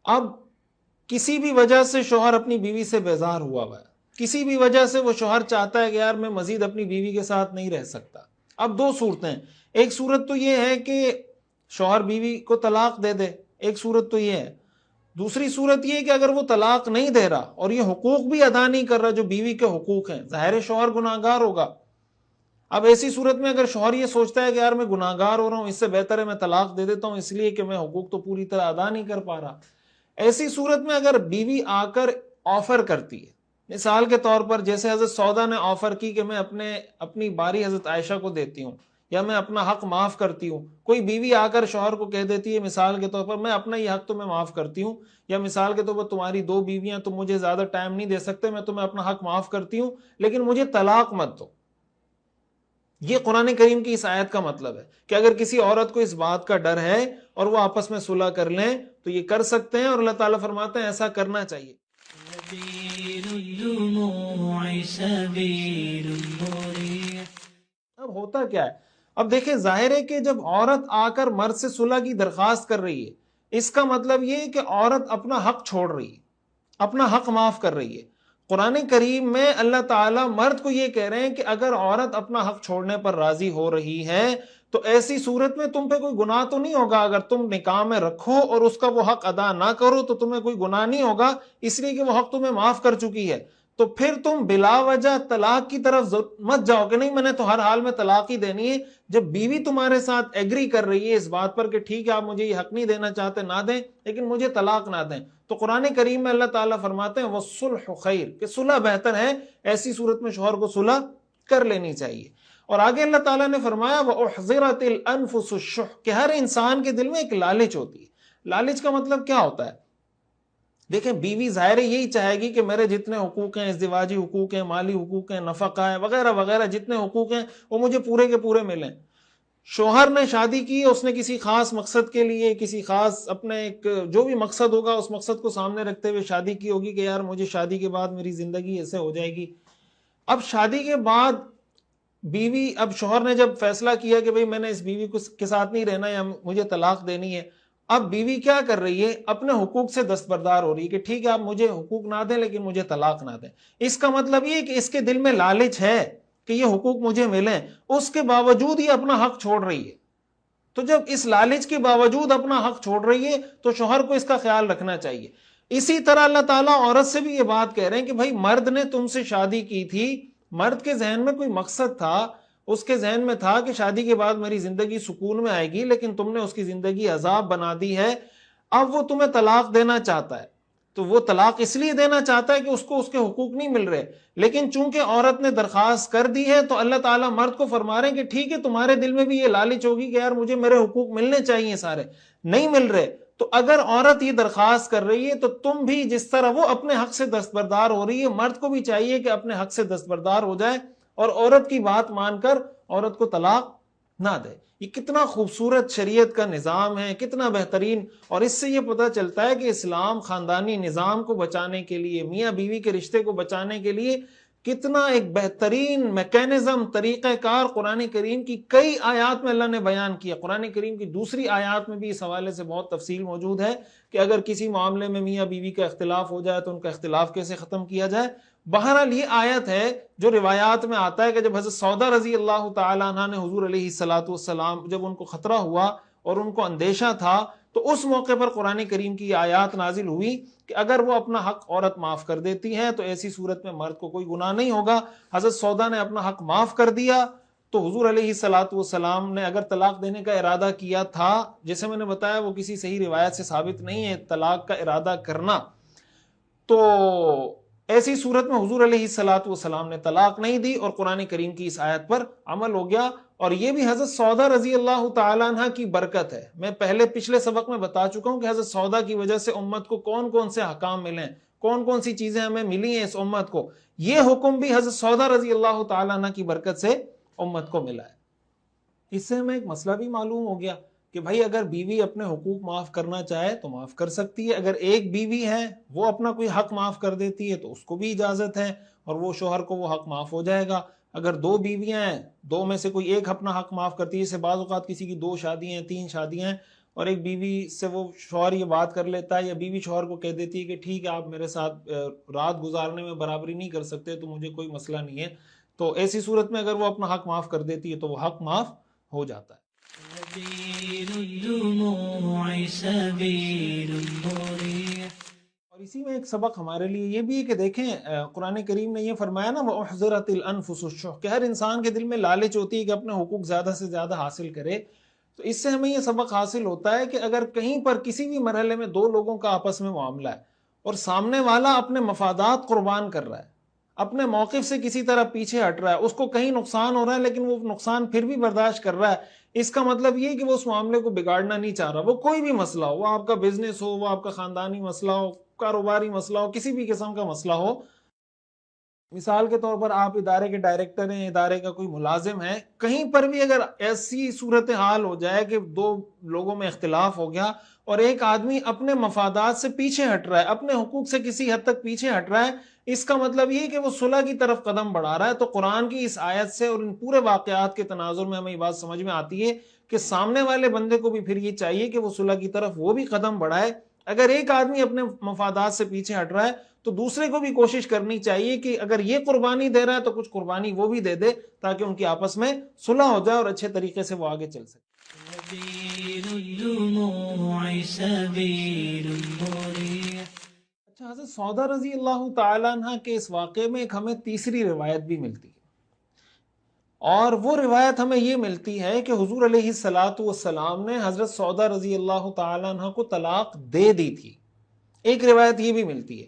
اب کسی بھی وجہ سے شوہر اپنی بیوی سے بیزار ہوا ہے، کسی بھی وجہ سے وہ شوہر چاہتا ہے کہ یار میں مزید اپنی بیوی کے ساتھ نہیں رہ سکتا. اب دو صورتیں، ایک صورت تو یہ ہے کہ شوہر بیوی کو طلاق دے دے، ایک صورت تو یہ ہے. دوسری صورت یہ ہے کہ اگر وہ طلاق نہیں دے رہا اور یہ حقوق بھی ادا نہیں کر رہا جو بیوی کے حقوق ہیں، ظاہر شوہر گناہگار ہوگا. اب ایسی صورت میں اگر شوہر یہ سوچتا ہے کہ یار میں گناہگار ہو رہا ہوں، اس سے بہتر ہے میں طلاق دے دیتا ہوں اس لیے کہ میں حقوق تو پوری طرح ادا نہیں کر پا رہا، ایسی صورت میں اگر بیوی آ کر آفر کرتی ہے، مثال کے طور پر جیسے حضرت سودا نے آفر کی کہ میں اپنی باری حضرت عائشہ کو دیتی ہوں یا میں اپنا حق معاف کرتی ہوں، کوئی بیوی آ کر شوہر کو کہہ دیتی ہے مثال کے طور پر میں اپنا یہ حق تمہیں معاف کرتی ہوں، یا مثال کے طور پر تمہاری دو بیویاں تم مجھے زیادہ ٹائم نہیں دے سکتے، میں تمہیں اپنا حق معاف کرتی ہوں لیکن مجھے طلاق مت دو. یہ قرآن کریم کی اس آیت کا مطلب ہے کہ اگر کسی عورت کو اس بات کا ڈر ہے اور وہ آپس میں صلح کر لیں تو یہ کر سکتے ہیں، اور اللہ تعالیٰ فرماتے ہیں ایسا کرنا چاہیے۔ اب ہوتا کیا ہے؟ اب دیکھیں، ظاہر ہے کہ جب عورت آ کر مرد سے صلح کی درخواست کر رہی ہے، اس کا مطلب یہ ہے کہ عورت اپنا حق چھوڑ رہی ہے، اپنا حق معاف کر رہی ہے۔ قرآن کریم میں اللہ تعالیٰ مرد کو یہ کہہ رہے ہیں کہ اگر عورت اپنا حق چھوڑنے پر راضی ہو رہی ہے تو ایسی صورت میں تم پہ کوئی گناہ تو نہیں ہوگا، اگر تم نکاح میں رکھو اور اس کا وہ حق ادا نہ کرو تو تمہیں کوئی گناہ نہیں ہوگا، اس لیے کہ وہ حق تمہیں معاف کر چکی ہے۔ تو پھر تم بلا وجہ طلاق کی طرف مت جاؤ کہ نہیں میں نے تو ہر حال میں طلاق ہی دینی ہے۔ جب بیوی تمہارے ساتھ ایگری کر رہی ہے اس بات پر کہ ٹھیک ہے آپ مجھے یہ حق نہیں دینا چاہتے نہ دیں، لیکن مجھے طلاق نہ دیں، تو قرآن کریم میں اللہ تعالیٰ فرماتے ہیں وَالصُّلْحُ خَيْرٌ، کہ صلح بہتر ہے، ایسی صورت میں شوہر کو صلح کر لینی چاہیے۔ اور آگے اللہ تعالیٰ نے فرمایا وَأُحْضِرَتِ الْأَنفُسُ الشُّحَّ، کہ ہر انسان کے دل میں ایک لالچ ہوتی ہے۔ لالچ کا مطلب کیا ہوتا ہے؟ دیکھیں، بیوی ظاہر یہی چاہے گی کہ میرے جتنے حقوق ہیں، ازدواجی حقوق ہیں، مالی حقوق ہیں، نفقہ ہے وغیرہ وغیرہ، جتنے حقوق ہیں وہ مجھے پورے کے پورے ملیں۔ شوہر نے شادی کی، اس نے کسی خاص مقصد کے لیے، کسی خاص اپنے ایک جو بھی مقصد ہوگا اس مقصد کو سامنے رکھتے ہوئے شادی کی ہوگی کہ یار مجھے شادی کے بعد میری زندگی ایسے ہو جائے گی۔ اب شادی کے بعد بیوی، اب شوہر نے جب فیصلہ کیا کہ بھئی میں نے اس بیوی کے ساتھ نہیں رہنا یا مجھے طلاق دینی ہے، اب بیوی کیا کر رہی ہے؟ اپنے حقوق سے دستبردار ہو رہی ہے کہ ٹھیک ہے آپ مجھے حقوق نہ دیں لیکن مجھے طلاق نہ دیں۔ اس کا مطلب یہ کہ اس کے دل میں لالچ ہے کہ یہ حقوق مجھے ملیں، اس کے باوجود یہ اپنا حق چھوڑ رہی ہے۔ تو جب اس لالچ کے باوجود اپنا حق چھوڑ رہی ہے تو شوہر کو اس کا خیال رکھنا چاہیے۔ اسی طرح اللہ تعالیٰ عورت سے بھی یہ بات کہہ رہے ہیں کہ بھائی مرد نے تم سے شادی کی تھی، مرد کے ذہن میں کوئی مقصد تھا، اس کے ذہن میں تھا کہ شادی کے بعد میری زندگی سکون میں آئے گی، لیکن تم نے اس کی زندگی عذاب بنا دی ہے۔ اب وہ تمہیں طلاق دینا چاہتا ہے، تو وہ طلاق اس لیے دینا چاہتا ہے کہ اس کو اس کے حقوق نہیں مل رہے، لیکن چونکہ عورت نے درخواست کر دی ہے تو اللہ تعالیٰ مرد کو فرما رہے ہیں کہ ٹھیک ہے تمہارے دل میں بھی یہ لالچ ہوگی کہ یار مجھے میرے حقوق ملنے چاہیے، سارے نہیں مل رہے۔ تو اگر عورت یہ درخواست کر رہی ہے تو تم بھی جس طرح وہ اپنے حق سے دستبردار ہو رہی ہے، مرد کو بھی چاہیے کہ اپنے حق سے دستبردار ہو جائے اور عورت کی بات مان کر عورت کو طلاق نہ دے۔ یہ کتنا خوبصورت شریعت کا نظام ہے، کتنا بہترین، اور اس سے یہ پتہ چلتا ہے کہ اسلام خاندانی نظام کو بچانے کے لیے، میاں بیوی کے رشتے کو بچانے کے لیے کتنا ایک بہترین میکینزم، طریقہ کار قرآن کریم کی کئی آیات میں اللہ نے بیان کیا۔ قرآن کریم کی دوسری آیات میں بھی اس حوالے سے بہت تفصیل موجود ہے کہ اگر کسی معاملے میں میاں بیوی کا اختلاف ہو جائے تو ان کا اختلاف کیسے ختم کیا جائے۔ بہرحال یہ آیت ہے جو روایات میں آتا ہے کہ جب حضرت سودا رضی اللہ تعالیٰ عنہ نے حضور علیہ الصلوۃ والسلام، جب ان کو خطرہ ہوا اور ان کو اندیشہ تھا، تو اس موقع پر قرآن کریم کی آیات نازل ہوئی کہ اگر وہ اپنا حق عورت معاف کر دیتی ہے تو ایسی صورت میں مرد کو کوئی گناہ نہیں ہوگا۔ حضرت سودا نے اپنا حق معاف کر دیا تو حضور علیہ الصلوۃ والسلام نے اگر طلاق دینے کا ارادہ کیا تھا، جیسے میں نے بتایا وہ کسی صحیح روایت سے ثابت نہیں ہے طلاق کا ارادہ کرنا، تو ایسی صورت میں حضور علیہ الصلوۃ والسلام نے طلاق نہیں دی اور قرآن کریم کی اس آیت پر عمل ہو گیا۔ اور یہ بھی حضرت سودا رضی اللہ تعالیٰ عنہ کی برکت ہے۔ میں پچھلے سبق میں بتا چکا ہوں کہ حضرت سودا کی وجہ سے امت کو کون کون سے احکام ملے ہیں، کون کون سی چیزیں ہمیں ملی ہیں اس امت کو، یہ حکم بھی حضرت سودا رضی اللہ تعالیٰ عنہ کی برکت سے امت کو ملا ہے۔ اس سے ہمیں ایک مسئلہ بھی معلوم ہو گیا کہ بھائی اگر بیوی اپنے حقوق معاف کرنا چاہے تو معاف کر سکتی ہے، اگر ایک بیوی ہے وہ اپنا کوئی حق معاف کر دیتی ہے تو اس کو بھی اجازت ہے اور وہ شوہر کو وہ حق معاف ہو جائے گا۔ اگر دو بیویاں ہیں، دو میں سے کوئی ایک اپنا حق معاف کرتی ہے، جیسے بعض اوقات کسی کی 2 شادیاں ہیں، 3 شادیاں ہیں، اور ایک بیوی سے وہ شوہر یہ بات کر لیتا ہے یا بیوی شوہر کو کہہ دیتی ہے کہ ٹھیک ہے آپ میرے ساتھ رات گزارنے میں برابری نہیں کر سکتے تو مجھے کوئی مسئلہ نہیں ہے، تو ایسی صورت میں اگر وہ اپنا حق معاف کر دیتی ہے تو وہ حق معاف ہو جاتا ہے۔ اور اسی میں ایک سبق ہمارے لیے یہ بھی ہے کہ دیکھیں قرآن کریم نے یہ فرمایا نا وَأُحْضِرَتِ الْأَنفُسُ الشُّحَّ، کہ ہر انسان کے دل میں لالچ ہوتی ہے کہ اپنے حقوق زیادہ سے زیادہ حاصل کرے۔ تو اس سے ہمیں یہ سبق حاصل ہوتا ہے کہ اگر کہیں پر کسی بھی مرحلے میں 2 لوگوں کا آپس میں معاملہ ہے اور سامنے والا اپنے مفادات قربان کر رہا ہے، اپنے موقف سے کسی طرح پیچھے ہٹ رہا ہے، اس کو کہیں نقصان ہو رہا ہے لیکن وہ نقصان پھر بھی برداشت کر رہا ہے، اس کا مطلب یہ کہ وہ اس معاملے کو بگاڑنا نہیں چاہ رہا۔ وہ کوئی بھی مسئلہ ہو، وہ آپ کا بزنس ہو، وہ آپ کا خاندانی مسئلہ ہو، کاروباری مسئلہ ہو، کسی بھی قسم کا مسئلہ ہو، مثال کے طور پر آپ ادارے کے ڈائریکٹر ہیں، ادارے کا کوئی ملازم ہے، کہیں پر بھی اگر ایسی صورتحال ہو جائے کہ دو لوگوں میں اختلاف ہو گیا اور ایک آدمی اپنے مفادات سے پیچھے ہٹ رہا ہے، اپنے حقوق سے کسی حد تک پیچھے ہٹ رہا ہے، اس کا مطلب یہ کہ وہ صلح کی طرف قدم بڑھا رہا ہے، تو قرآن کی اس آیت سے اور ان پورے واقعات کے تناظر میں ہمیں یہ بات سمجھ میں آتی ہے کہ سامنے والے بندے کو بھی پھر یہ چاہیے کہ وہ صلح کی طرف وہ بھی قدم بڑھائے۔ اگر ایک آدمی اپنے مفادات سے پیچھے ہٹ رہا ہے تو دوسرے کو بھی کوشش کرنی چاہیے کہ اگر یہ قربانی دے رہا ہے تو کچھ قربانی وہ بھی دے دے، تاکہ ان کی آپس میں صلح ہو جائے اور اچھے طریقے سے وہ آگے چل سکے۔ اچھا، حضرت سودا رضی اللہ تعالیٰ عنہ کے اس واقعے میں ایک ہمیں تیسری روایت بھی ملتی ہے، اور وہ روایت ہمیں یہ ملتی ہے کہ حضور علیہ الصلاۃ والسلام نے حضرت سودا رضی اللہ تعالیٰ عنہ کو طلاق دے دی تھی۔ ایک روایت یہ بھی ملتی ہے،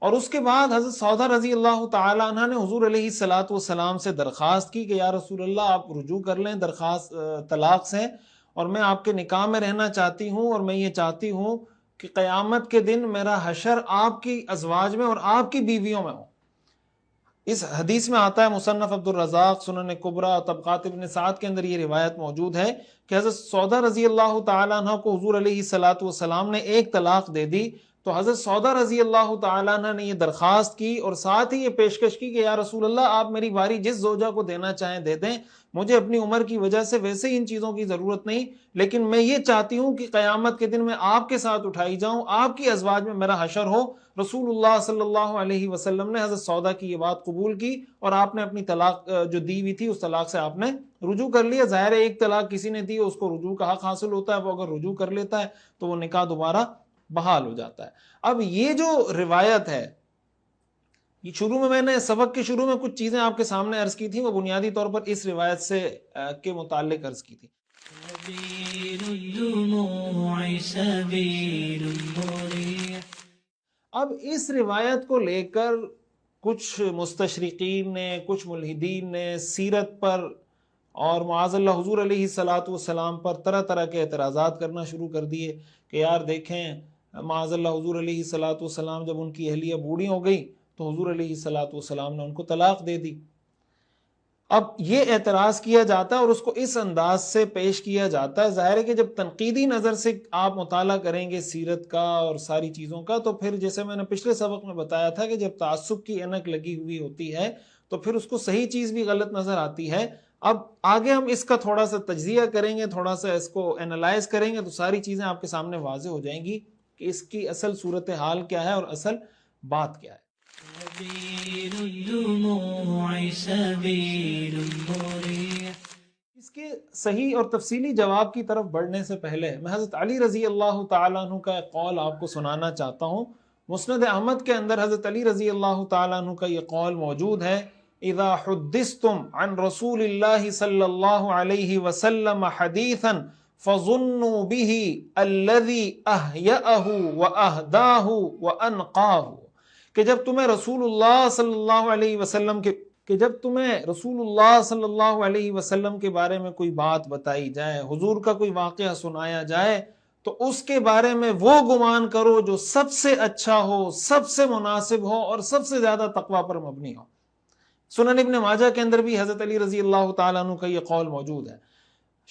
اور اس کے بعد حضرت سودا رضی اللہ تعالیٰ عنہ نے حضور علیہ الصلاۃ والسلام سے درخواست کی کہ یا رسول اللہ آپ رجوع کر لیں درخواست طلاق سے، اور میں آپ کے نکاح میں رہنا چاہتی ہوں، اور میں یہ چاہتی ہوں کہ قیامت کے دن میرا حشر آپ کی ازواج میں اور آپ کی بیویوں میں ہو۔ اس حدیث میں آتا ہے، مصنف عبد الرزاق، سنن کبریٰ، طبقات ابن سعد کے اندر یہ روایت موجود ہے کہ حضرت سودا رضی اللہ تعالیٰ عنہ کو حضور علیہ الصلاۃ والسلام نے ایک طلاق دے دی، تو حضرت سودا رضی اللہ تعالیٰ عنہ نے یہ درخواست کی اور ساتھ ہی یہ پیشکش کی کہ یا رسول اللہ آپ میری باری جس زوجہ کو دینا چاہیں دے دیں، مجھے اپنی عمر کی وجہ سے ویسے ہی ان چیزوں کی ضرورت نہیں، لیکن میں یہ چاہتی ہوں کہ قیامت کے دن میں آپ کے ساتھ اٹھائی جاؤں، آپ کی ازواج میں میرا حشر ہو۔ رسول اللہ صلی اللہ علیہ وسلم نے حضرت سودا کی یہ بات قبول کی، اور آپ نے اپنی طلاق جو دی ہوئی تھی اس طلاق سے آپ نے رجوع کر لیا۔ ظاہر ہے ایک طلاق کسی نے دی اس کو رجوع کا حق حاصل ہوتا ہے، وہ اگر رجوع کر لیتا ہے تو وہ نکاح دوبارہ بحال ہو جاتا ہے۔ اب یہ جو روایت ہے، یہ شروع میں نے سبق کے شروع میں کچھ چیزیں آپ کے سامنے عرض کی تھی، وہ بنیادی طور پر اس روایت سے کے متعلق عرض کی تھی۔ اب اس روایت کو لے کر کچھ مستشرقین نے، کچھ ملحدین نے سیرت پر اور معاذ اللہ حضور علیہ الصلاۃ والسلام پر طرح طرح کے اعتراضات کرنا شروع کر دیے کہ یار دیکھیں معاذ اللہ حضور علیہ الصلاۃ والسلام جب ان کی اہلیہ بوڑھی ہو گئی تو حضور علیہ الصلاۃ والسلام نے ان کو طلاق دے دی۔ اب یہ اعتراض کیا جاتا ہے اور اس کو اس انداز سے پیش کیا جاتا ہے، ظاہر ہے کہ جب تنقیدی نظر سے آپ مطالعہ کریں گے سیرت کا اور ساری چیزوں کا، تو پھر جیسے میں نے پچھلے سبق میں بتایا تھا کہ جب تعصب کی اینک لگی ہوئی ہوتی ہے تو پھر اس کو صحیح چیز بھی غلط نظر آتی ہے۔ اب آگے ہم اس کا تھوڑا سا تجزیہ کریں گے، تھوڑا سا اس کو اینالائز کریں گے، تو ساری چیزیں آپ کے سامنے واضح ہو جائیں گی کہ اس کی اصل صورتحال کیا ہے اور اصل بات کیا ہے۔ اس کے صحیح اور تفصیلی جواب کی طرف بڑھنے سے پہلے میں حضرت علی رضی اللہ تعالیٰ عنہ کا ایک قول آپ کو سنانا چاہتا ہوں۔ مسند احمد کے اندر حضرت علی رضی اللہ تعالیٰ عنہ کا یہ قول موجود ہے، اذا حدثتم عن رسول اللہ صلی اللہ علیہ وسلم حدیثا فظنوا به الذي احیأہ واہداہ وانقاہ، کہ جب تمہیں رسول اللہ صلی اللہ علیہ وسلم کے بارے میں کوئی بات بتائی جائے، حضور کا کوئی واقعہ سنایا جائے، تو اس کے بارے میں وہ گمان کرو جو سب سے اچھا ہو، سب سے مناسب ہو اور سب سے زیادہ تقوی پر مبنی ہو۔ سنن ابن ماجہ کے اندر بھی حضرت علی رضی اللہ تعالیٰ عنہ کا یہ قول موجود ہے۔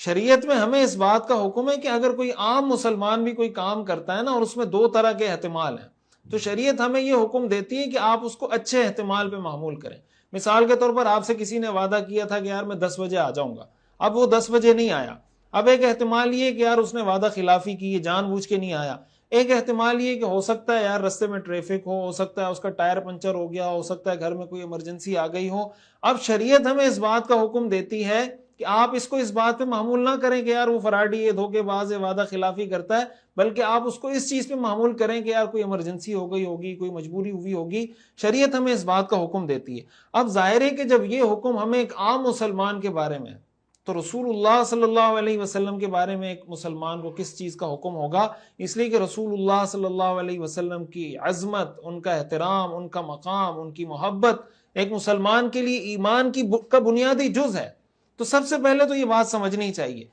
شریعت میں ہمیں اس بات کا حکم ہے کہ اگر کوئی عام مسلمان بھی کوئی کام کرتا ہے نا اور اس میں دو طرح کے احتمال ہیں، تو شریعت ہمیں یہ حکم دیتی ہے کہ آپ اس کو اچھے احتمال پہ معمول کریں۔ مثال کے طور پر آپ سے کسی نے وعدہ کیا تھا کہ یار میں 10 بجے آ جاؤں گا، اب وہ 10 بجے نہیں آیا، اب ایک احتمال یہ کہ یار اس نے وعدہ خلافی کی، جان بوجھ کے نہیں آیا۔ ایک احتمال یہ کہ ہو سکتا ہے یار رستے میں ٹریفک ہو سکتا ہے اس کا ٹائر پنچر ہو گیا، ہو سکتا ہے گھر میں کوئی ایمرجنسی آ گئی ہو۔ اب شریعت ہمیں اس بات کا حکم دیتی ہے کہ آپ اس کو اس بات پہ معمول نہ کریں کہ یار وہ فراڈی ہے، دھوکے باز ہے، وعدہ خلافی کرتا ہے، بلکہ آپ اس کو اس چیز پہ معمول کریں کہ یار کوئی ایمرجنسی ہو گئی ہوگی، کوئی مجبوری ہوئی ہوگی۔ شریعت ہمیں اس بات کا حکم دیتی ہے۔ اب ظاہر ہے کہ جب یہ حکم ہمیں ایک عام مسلمان کے بارے میں، تو رسول اللہ صلی اللہ علیہ وسلم کے بارے میں ایک مسلمان کو کس چیز کا حکم ہوگا؟ اس لیے کہ رسول اللہ صلی اللہ علیہ وسلم کی عظمت، ان کا احترام، ان کا مقام، ان کی محبت ایک مسلمان کے لیے ایمان کا بنیادی جز ہے۔ تو سب سے پہلے تو یہ بات سمجھنی چاہیے،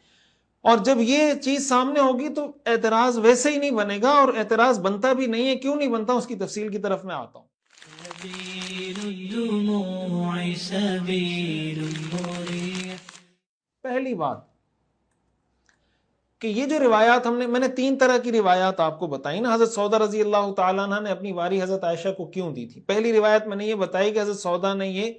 اور جب یہ چیز سامنے ہوگی تو اعتراض ویسے ہی نہیں بنے گا، اور اعتراض بنتا بھی نہیں ہے۔ کیوں نہیں بنتا اس کی تفصیل کی طرف میں آتا ہوں۔ پہلی بات کہ یہ جو روایات میں نے 3 طرح کی روایات آپ کو بتائی نا، حضرت سودا رضی اللہ تعالیٰ عنہ نے اپنی واری حضرت عائشہ کو کیوں دی تھی. پہلی روایت میں نے یہ بتائی کہ حضرت سودا نے یہ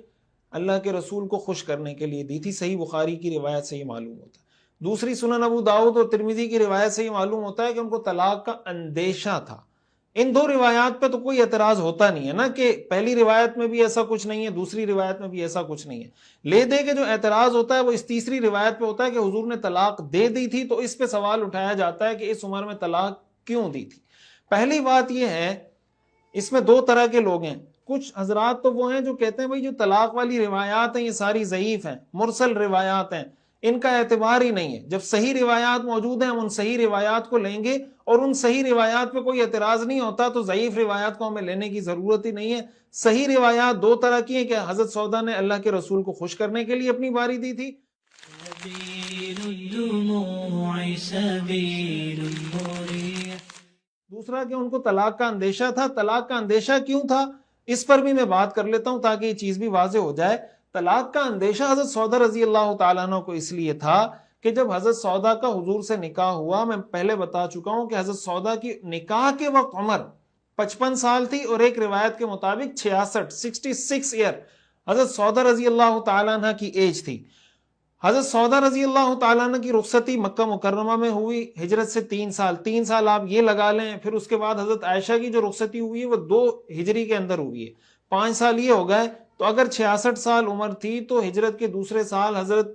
اللہ کے رسول کو خوش کرنے کے لیے دی تھی، صحیح بخاری کی روایت سے یہ معلوم ہوتا ہے. دوسری سنن ابو داؤد اور ترمذی کی روایت سے یہ معلوم ہوتا ہے کہ ان کو طلاق کا اندیشہ تھا. ان 2 روایات پہ تو کوئی اعتراض ہوتا نہیں ہے نا، کہ پہلی روایت میں بھی ایسا کچھ نہیں ہے، دوسری روایت میں بھی ایسا کچھ نہیں ہے. لے دے کے جو اعتراض ہوتا ہے وہ اس تیسری روایت پہ ہوتا ہے کہ حضور نے طلاق دے دی تھی، تو اس پہ سوال اٹھایا جاتا ہے کہ اس عمر میں طلاق کیوں دی تھی. پہلی بات یہ ہے، اس میں 2 طرح کے لوگ ہیں. کچھ حضرات تو وہ ہیں جو کہتے ہیں بھائی جو طلاق والی روایات ہیں یہ ساری ضعیف ہیں، مرسل روایات ہیں، ان کا اعتبار ہی نہیں ہے. جب صحیح روایات موجود ہیں ہم ان صحیح روایات کو لیں گے، اور ان صحیح روایات پہ کوئی اعتراض نہیں ہوتا تو ضعیف روایات کو ہمیں لینے کی ضرورت ہی نہیں ہے. صحیح روایات 2 طرح کی ہیں کہ حضرت سودا نے اللہ کے رسول کو خوش کرنے کے لیے اپنی باری دی تھی. دوسرا کہ ان کو طلاق کا اندیشہ تھا. طلاق کا اندیشہ کیوں تھا اس پر بھی میں بات کر لیتا ہوں تاکہ یہ چیز بھی واضح ہو جائے. طلاق کا اندیشہ حضرت سودا رضی اللہ تعالیٰ عنہ کو اس لیے تھا کہ جب حضرت سودا کا حضور سے نکاح ہوا، میں پہلے بتا چکا ہوں کہ حضرت سودا کی نکاح کے وقت عمر 55 سال تھی، اور ایک روایت کے مطابق 66 ایئر حضرت سودا رضی اللہ تعالیٰ عنہ کی ایج تھی. حضرت سودا رضی اللہ تعالیٰ عنہ کی رخصتی مکہ مکرمہ میں ہوئی ہجرت سے 3 سال آپ یہ لگا لیں. پھر اس کے بعد حضرت عائشہ کی جو رخصتی ہوئی ہے وہ 2 ہجری کے اندر ہوئی ہے، 5 سال یہ ہو گئے. تو اگر 66 سال عمر تھی تو ہجرت کے دوسرے سال حضرت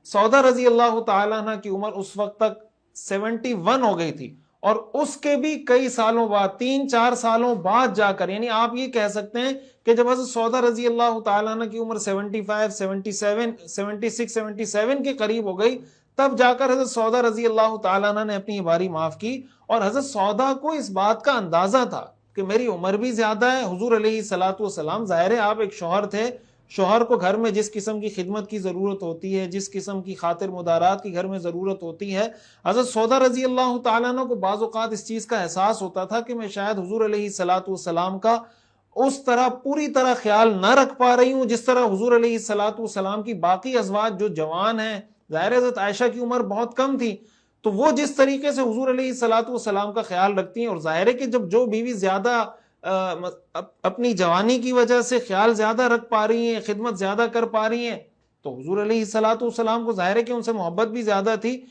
سودا رضی اللہ تعالیٰ عنہ کی عمر اس وقت تک 71 ہو گئی تھی. اور اس کے بھی کئی سالوں بعد 3-4 سالوں بعد جا کر، یعنی آپ یہ کہہ سکتے ہیں کہ جب حضرت سودا رضی اللہ تعالیٰ عنہ کی عمر 76 کے قریب ہو گئی، تب جا کر حضرت سودا رضی اللہ تعالیٰ عنہ نے اپنی باری معاف کی. اور حضرت سودا کو اس بات کا اندازہ تھا کہ میری عمر بھی زیادہ ہے. حضور علیہ الصلوۃ والسلام، ظاہر ہے آپ ایک شوہر تھے، شوہر کو گھر میں جس قسم کی خدمت کی ضرورت ہوتی ہے، جس قسم کی خاطر مدارات کی گھر میں ضرورت ہوتی ہے، حضرت سودا رضی اللہ تعالیٰ عنہ کو بعض اوقات اس چیز کا احساس ہوتا تھا کہ میں شاید حضور علیہ الصلوۃ والسلام کا اس طرح پوری طرح خیال نہ رکھ پا رہی ہوں جس طرح حضور علیہ الصلوۃ والسلام کی باقی ازواج جو جوان ہیں، ظاہر حضرت عائشہ کی عمر بہت کم تھی، تو وہ جس طریقے سے حضور علیہ الصلوۃ والسلام کا خیال رکھتی ہیں، اور ظاہر ہے کہ جب جو بیوی زیادہ اپنی جوانی کی وجہ سے خیال زیادہ رکھ پا رہی ہیں، خدمت زیادہ کر پا رہی ہیں، تو حضور علیہ الصلوۃ والسلام کو ظاہر ہے کہ ان سے محبت بھی زیادہ تھی.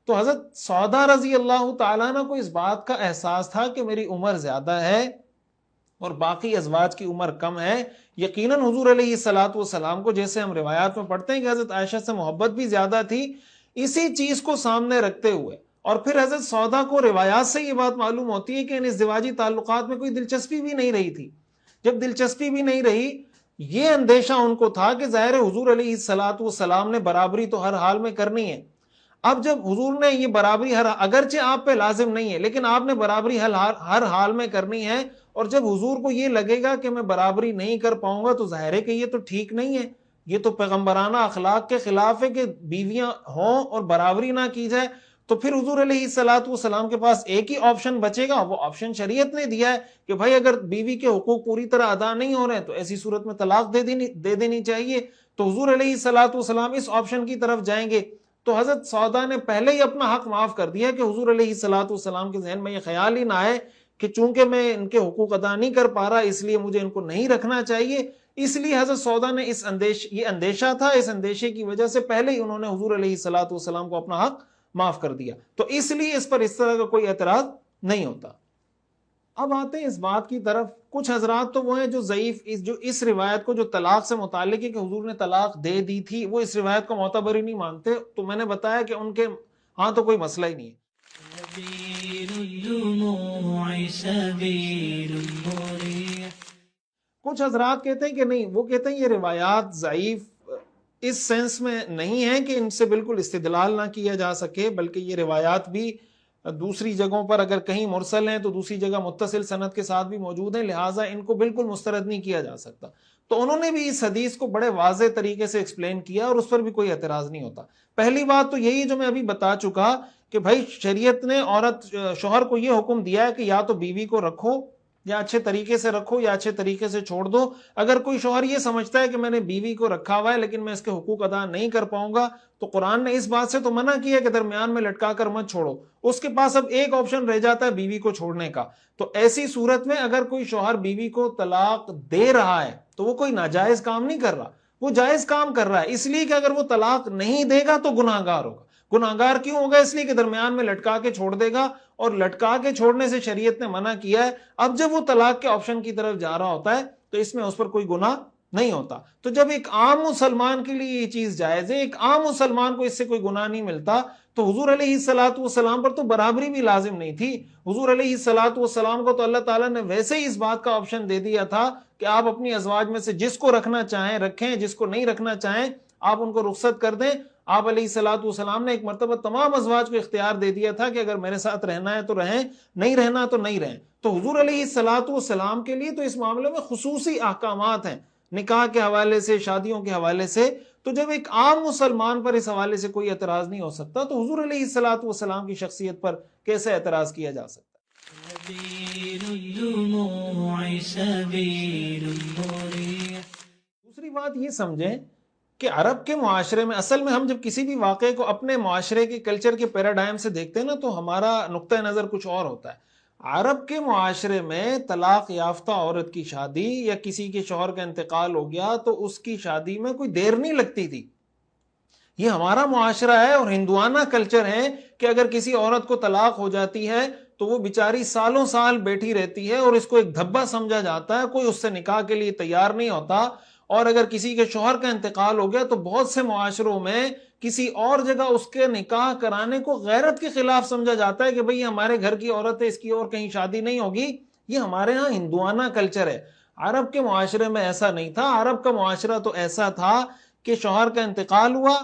تو حضرت سودا رضی اللہ تعالیٰ عنہ کو اس بات کا احساس تھا کہ میری عمر زیادہ ہے اور باقی ازواج کی عمر کم ہے. یقیناً حضور علیہ الصلوۃ والسلام کو، جیسے ہم روایات میں پڑھتے ہیں کہ حضرت عائشہ سے محبت بھی زیادہ تھی. اسی چیز کو سامنے رکھتے ہوئے، اور پھر حضرت سودا کو روایات سے یہ بات معلوم ہوتی ہے کہ ان ازدواجی تعلقات میں کوئی دلچسپی بھی نہیں رہی تھی. جب دلچسپی بھی نہیں رہی، یہ اندیشہ ان کو تھا کہ ظاہر حضور علیہ الصلوۃ والسلام نے برابری تو ہر حال میں کرنی ہے. اب جب حضور نے یہ برابری اگرچہ آپ پہ لازم نہیں ہے لیکن آپ نے برابری ہر حال میں کرنی ہے، اور جب حضور کو یہ لگے گا کہ میں برابری نہیں کر پاؤں گا تو ظاہر ہے کہ یہ تو ٹھیک نہیں ہے، یہ تو پیغمبرانہ اخلاق کے خلاف ہے کہ بیویاں ہوں اور برابری نہ کی جائے. تو پھر حضور علیہ الصلوۃ والسلام کے پاس ایک ہی آپشن بچے گا، وہ آپشن شریعت نے دیا ہے کہ بھائی اگر بیوی کے حقوق پوری طرح ادا نہیں ہو رہے ہیں تو ایسی صورت میں طلاق دے دینی چاہیے. تو حضور علیہ الصلوۃ والسلام اس آپشن کی طرف جائیں گے. تو حضرت سودا نے پہلے ہی اپنا حق معاف کر دیا کہ حضور علیہ الصلوۃ والسلام کے ذہن میں یہ خیال ہی نہ آئے کہ چونکہ میں ان کے حقوق ادا نہیں کر پا رہا اس لیے مجھے ان کو نہیں رکھنا چاہیے. اس لیے حضرت سودا نے یہ اندیشہ تھا، اس اندیشے کی وجہ سے پہلے ہی انہوں نے حضور علیہ الصلوۃ والسلام کو اپنا حق معاف کر دیا. تو اس لیے اس پر اس طرح کا کوئی اعتراض نہیں ہوتا. اب آتے ہیں اس بات کی طرف، کچھ حضرات تو وہ ہیں جو ضعیف جو اس روایت کو جو طلاق سے متعلق ہے کہ حضور نے طلاق دے دی تھی، وہ اس روایت کو معتبر ہی نہیں مانتے. تو میں نے بتایا کہ ان کے ہاں تو کوئی مسئلہ ہی نہیں ہے. کچھ حضرات کہتے ہیں کہ نہیں، وہ کہتے ہیں یہ روایات ضعیف اس سینس میں نہیں ہے کہ ان سے بالکل استدلال نہ کیا جا سکے، بلکہ یہ روایات بھی دوسری جگہوں پر اگر کہیں مرسل ہیں تو دوسری جگہ متصل سند کے ساتھ بھی موجود ہیں، لہٰذا ان کو بالکل مسترد نہیں کیا جا سکتا. تو انہوں نے بھی اس حدیث کو بڑے واضح طریقے سے ایکسپلین کیا اور اس پر بھی کوئی اعتراض نہیں ہوتا. پہلی بات تو یہی جو میں ابھی بتا چکا کہ بھائی شریعت نے شوہر کو یہ حکم دیا ہے کہ یا تو بیوی کو رکھو یا اچھے طریقے سے رکھو یا اچھے طریقے سے چھوڑ دو۔ اگر کوئی شوہر یہ سمجھتا ہے کہ میں نے بیوی کو رکھا ہوا ہے لیکن میں اس کے حقوق ادا نہیں کر پاؤں گا، تو قرآن نے اس بات سے تو منع کیا کہ درمیان میں لٹکا کر مت چھوڑو، اس کے پاس اب ایک آپشن رہ جاتا ہے بیوی کو چھوڑنے کا۔ تو ایسی صورت میں اگر کوئی شوہر بیوی کو طلاق دے رہا ہے تو وہ کوئی ناجائز کام نہیں کر رہا، وہ جائز کام کر رہا ہے، اس لیے کہ اگر وہ طلاق نہیں دے گا تو گناہگار ہوگا۔ گناہگار کیوں ہوگا؟ اس لیے کہ درمیان میں لٹکا کے چھوڑ دے گا، اور لٹکا کے چھوڑنے سے شریعت نے منع کیا ہے۔ اب جب وہ طلاق کے آپشن کی طرف جا رہا ہوتا ہے تو اس میں اس پر کوئی گناہ نہیں ہوتا۔ تو جب ایک عام مسلمان کے لیے یہ چیز جائز ہے، ایک عام مسلمان کو اس سے کوئی گناہ نہیں ملتا، تو حضور علیہ الصلوۃ والسلام پر تو برابری بھی لازم نہیں تھی۔ حضور علیہ الصلوۃ والسلام کو تو اللہ تعالیٰ نے ویسے ہی اس بات کا آپشن دے دیا تھا کہ آپ اپنی ازواج میں سے جس کو رکھنا چاہیں رکھیں، جس کو نہیں رکھنا چاہیں آپ ان کو رخصت کر دیں۔ آپ علیہ الصلوۃ والسلام نے ایک مرتبہ تمام ازواج کو اختیار دے دیا تھا کہ اگر میرے ساتھ رہنا ہے تو رہیں، نہیں رہنا تو نہیں رہیں۔ تو حضور علیہ الصلوۃ والسلام کے لیے تو اس معاملے میں خصوصی احکامات ہیں، نکاح کے حوالے سے، شادیوں کے حوالے سے۔ تو جب ایک عام مسلمان پر اس حوالے سے کوئی اعتراض نہیں ہو سکتا تو حضور علیہ الصلوۃ والسلام کی شخصیت پر کیسے اعتراض کیا جا سکتا؟ دوسری بات یہ سمجھیں کہ عرب کے معاشرے میں، اصل میں ہم جب کسی بھی واقعے کو اپنے معاشرے کے کلچر کے پیراڈائم سے دیکھتے ہیں نا تو ہمارا نقطہ نظر کچھ اور ہوتا ہے۔ عرب کے معاشرے میں طلاق یافتہ عورت کی شادی یا کسی کے شوہر کا انتقال ہو گیا تو اس کی شادی میں کوئی دیر نہیں لگتی تھی۔ یہ ہمارا معاشرہ ہے اور ہندوانہ کلچر ہے کہ اگر کسی عورت کو طلاق ہو جاتی ہے تو وہ بیچاری سالوں سال بیٹھی رہتی ہے اور اس کو ایک دھبا سمجھا جاتا ہے، کوئی اس سے نکاح کے لیے تیار نہیں ہوتا۔ اور اگر کسی کے شوہر کا انتقال ہو گیا تو بہت سے معاشروں میں کسی اور جگہ اس کے نکاح کرانے کو غیرت کے خلاف سمجھا جاتا ہے کہ بھئی ہمارے گھر کی عورت ہے، اس کی اور کہیں شادی نہیں ہوگی۔ یہ ہمارے ہاں ہندوانہ کلچر ہے۔ عرب کے معاشرے میں ایسا نہیں تھا۔ عرب کا معاشرہ تو ایسا تھا کہ شوہر کا انتقال ہوا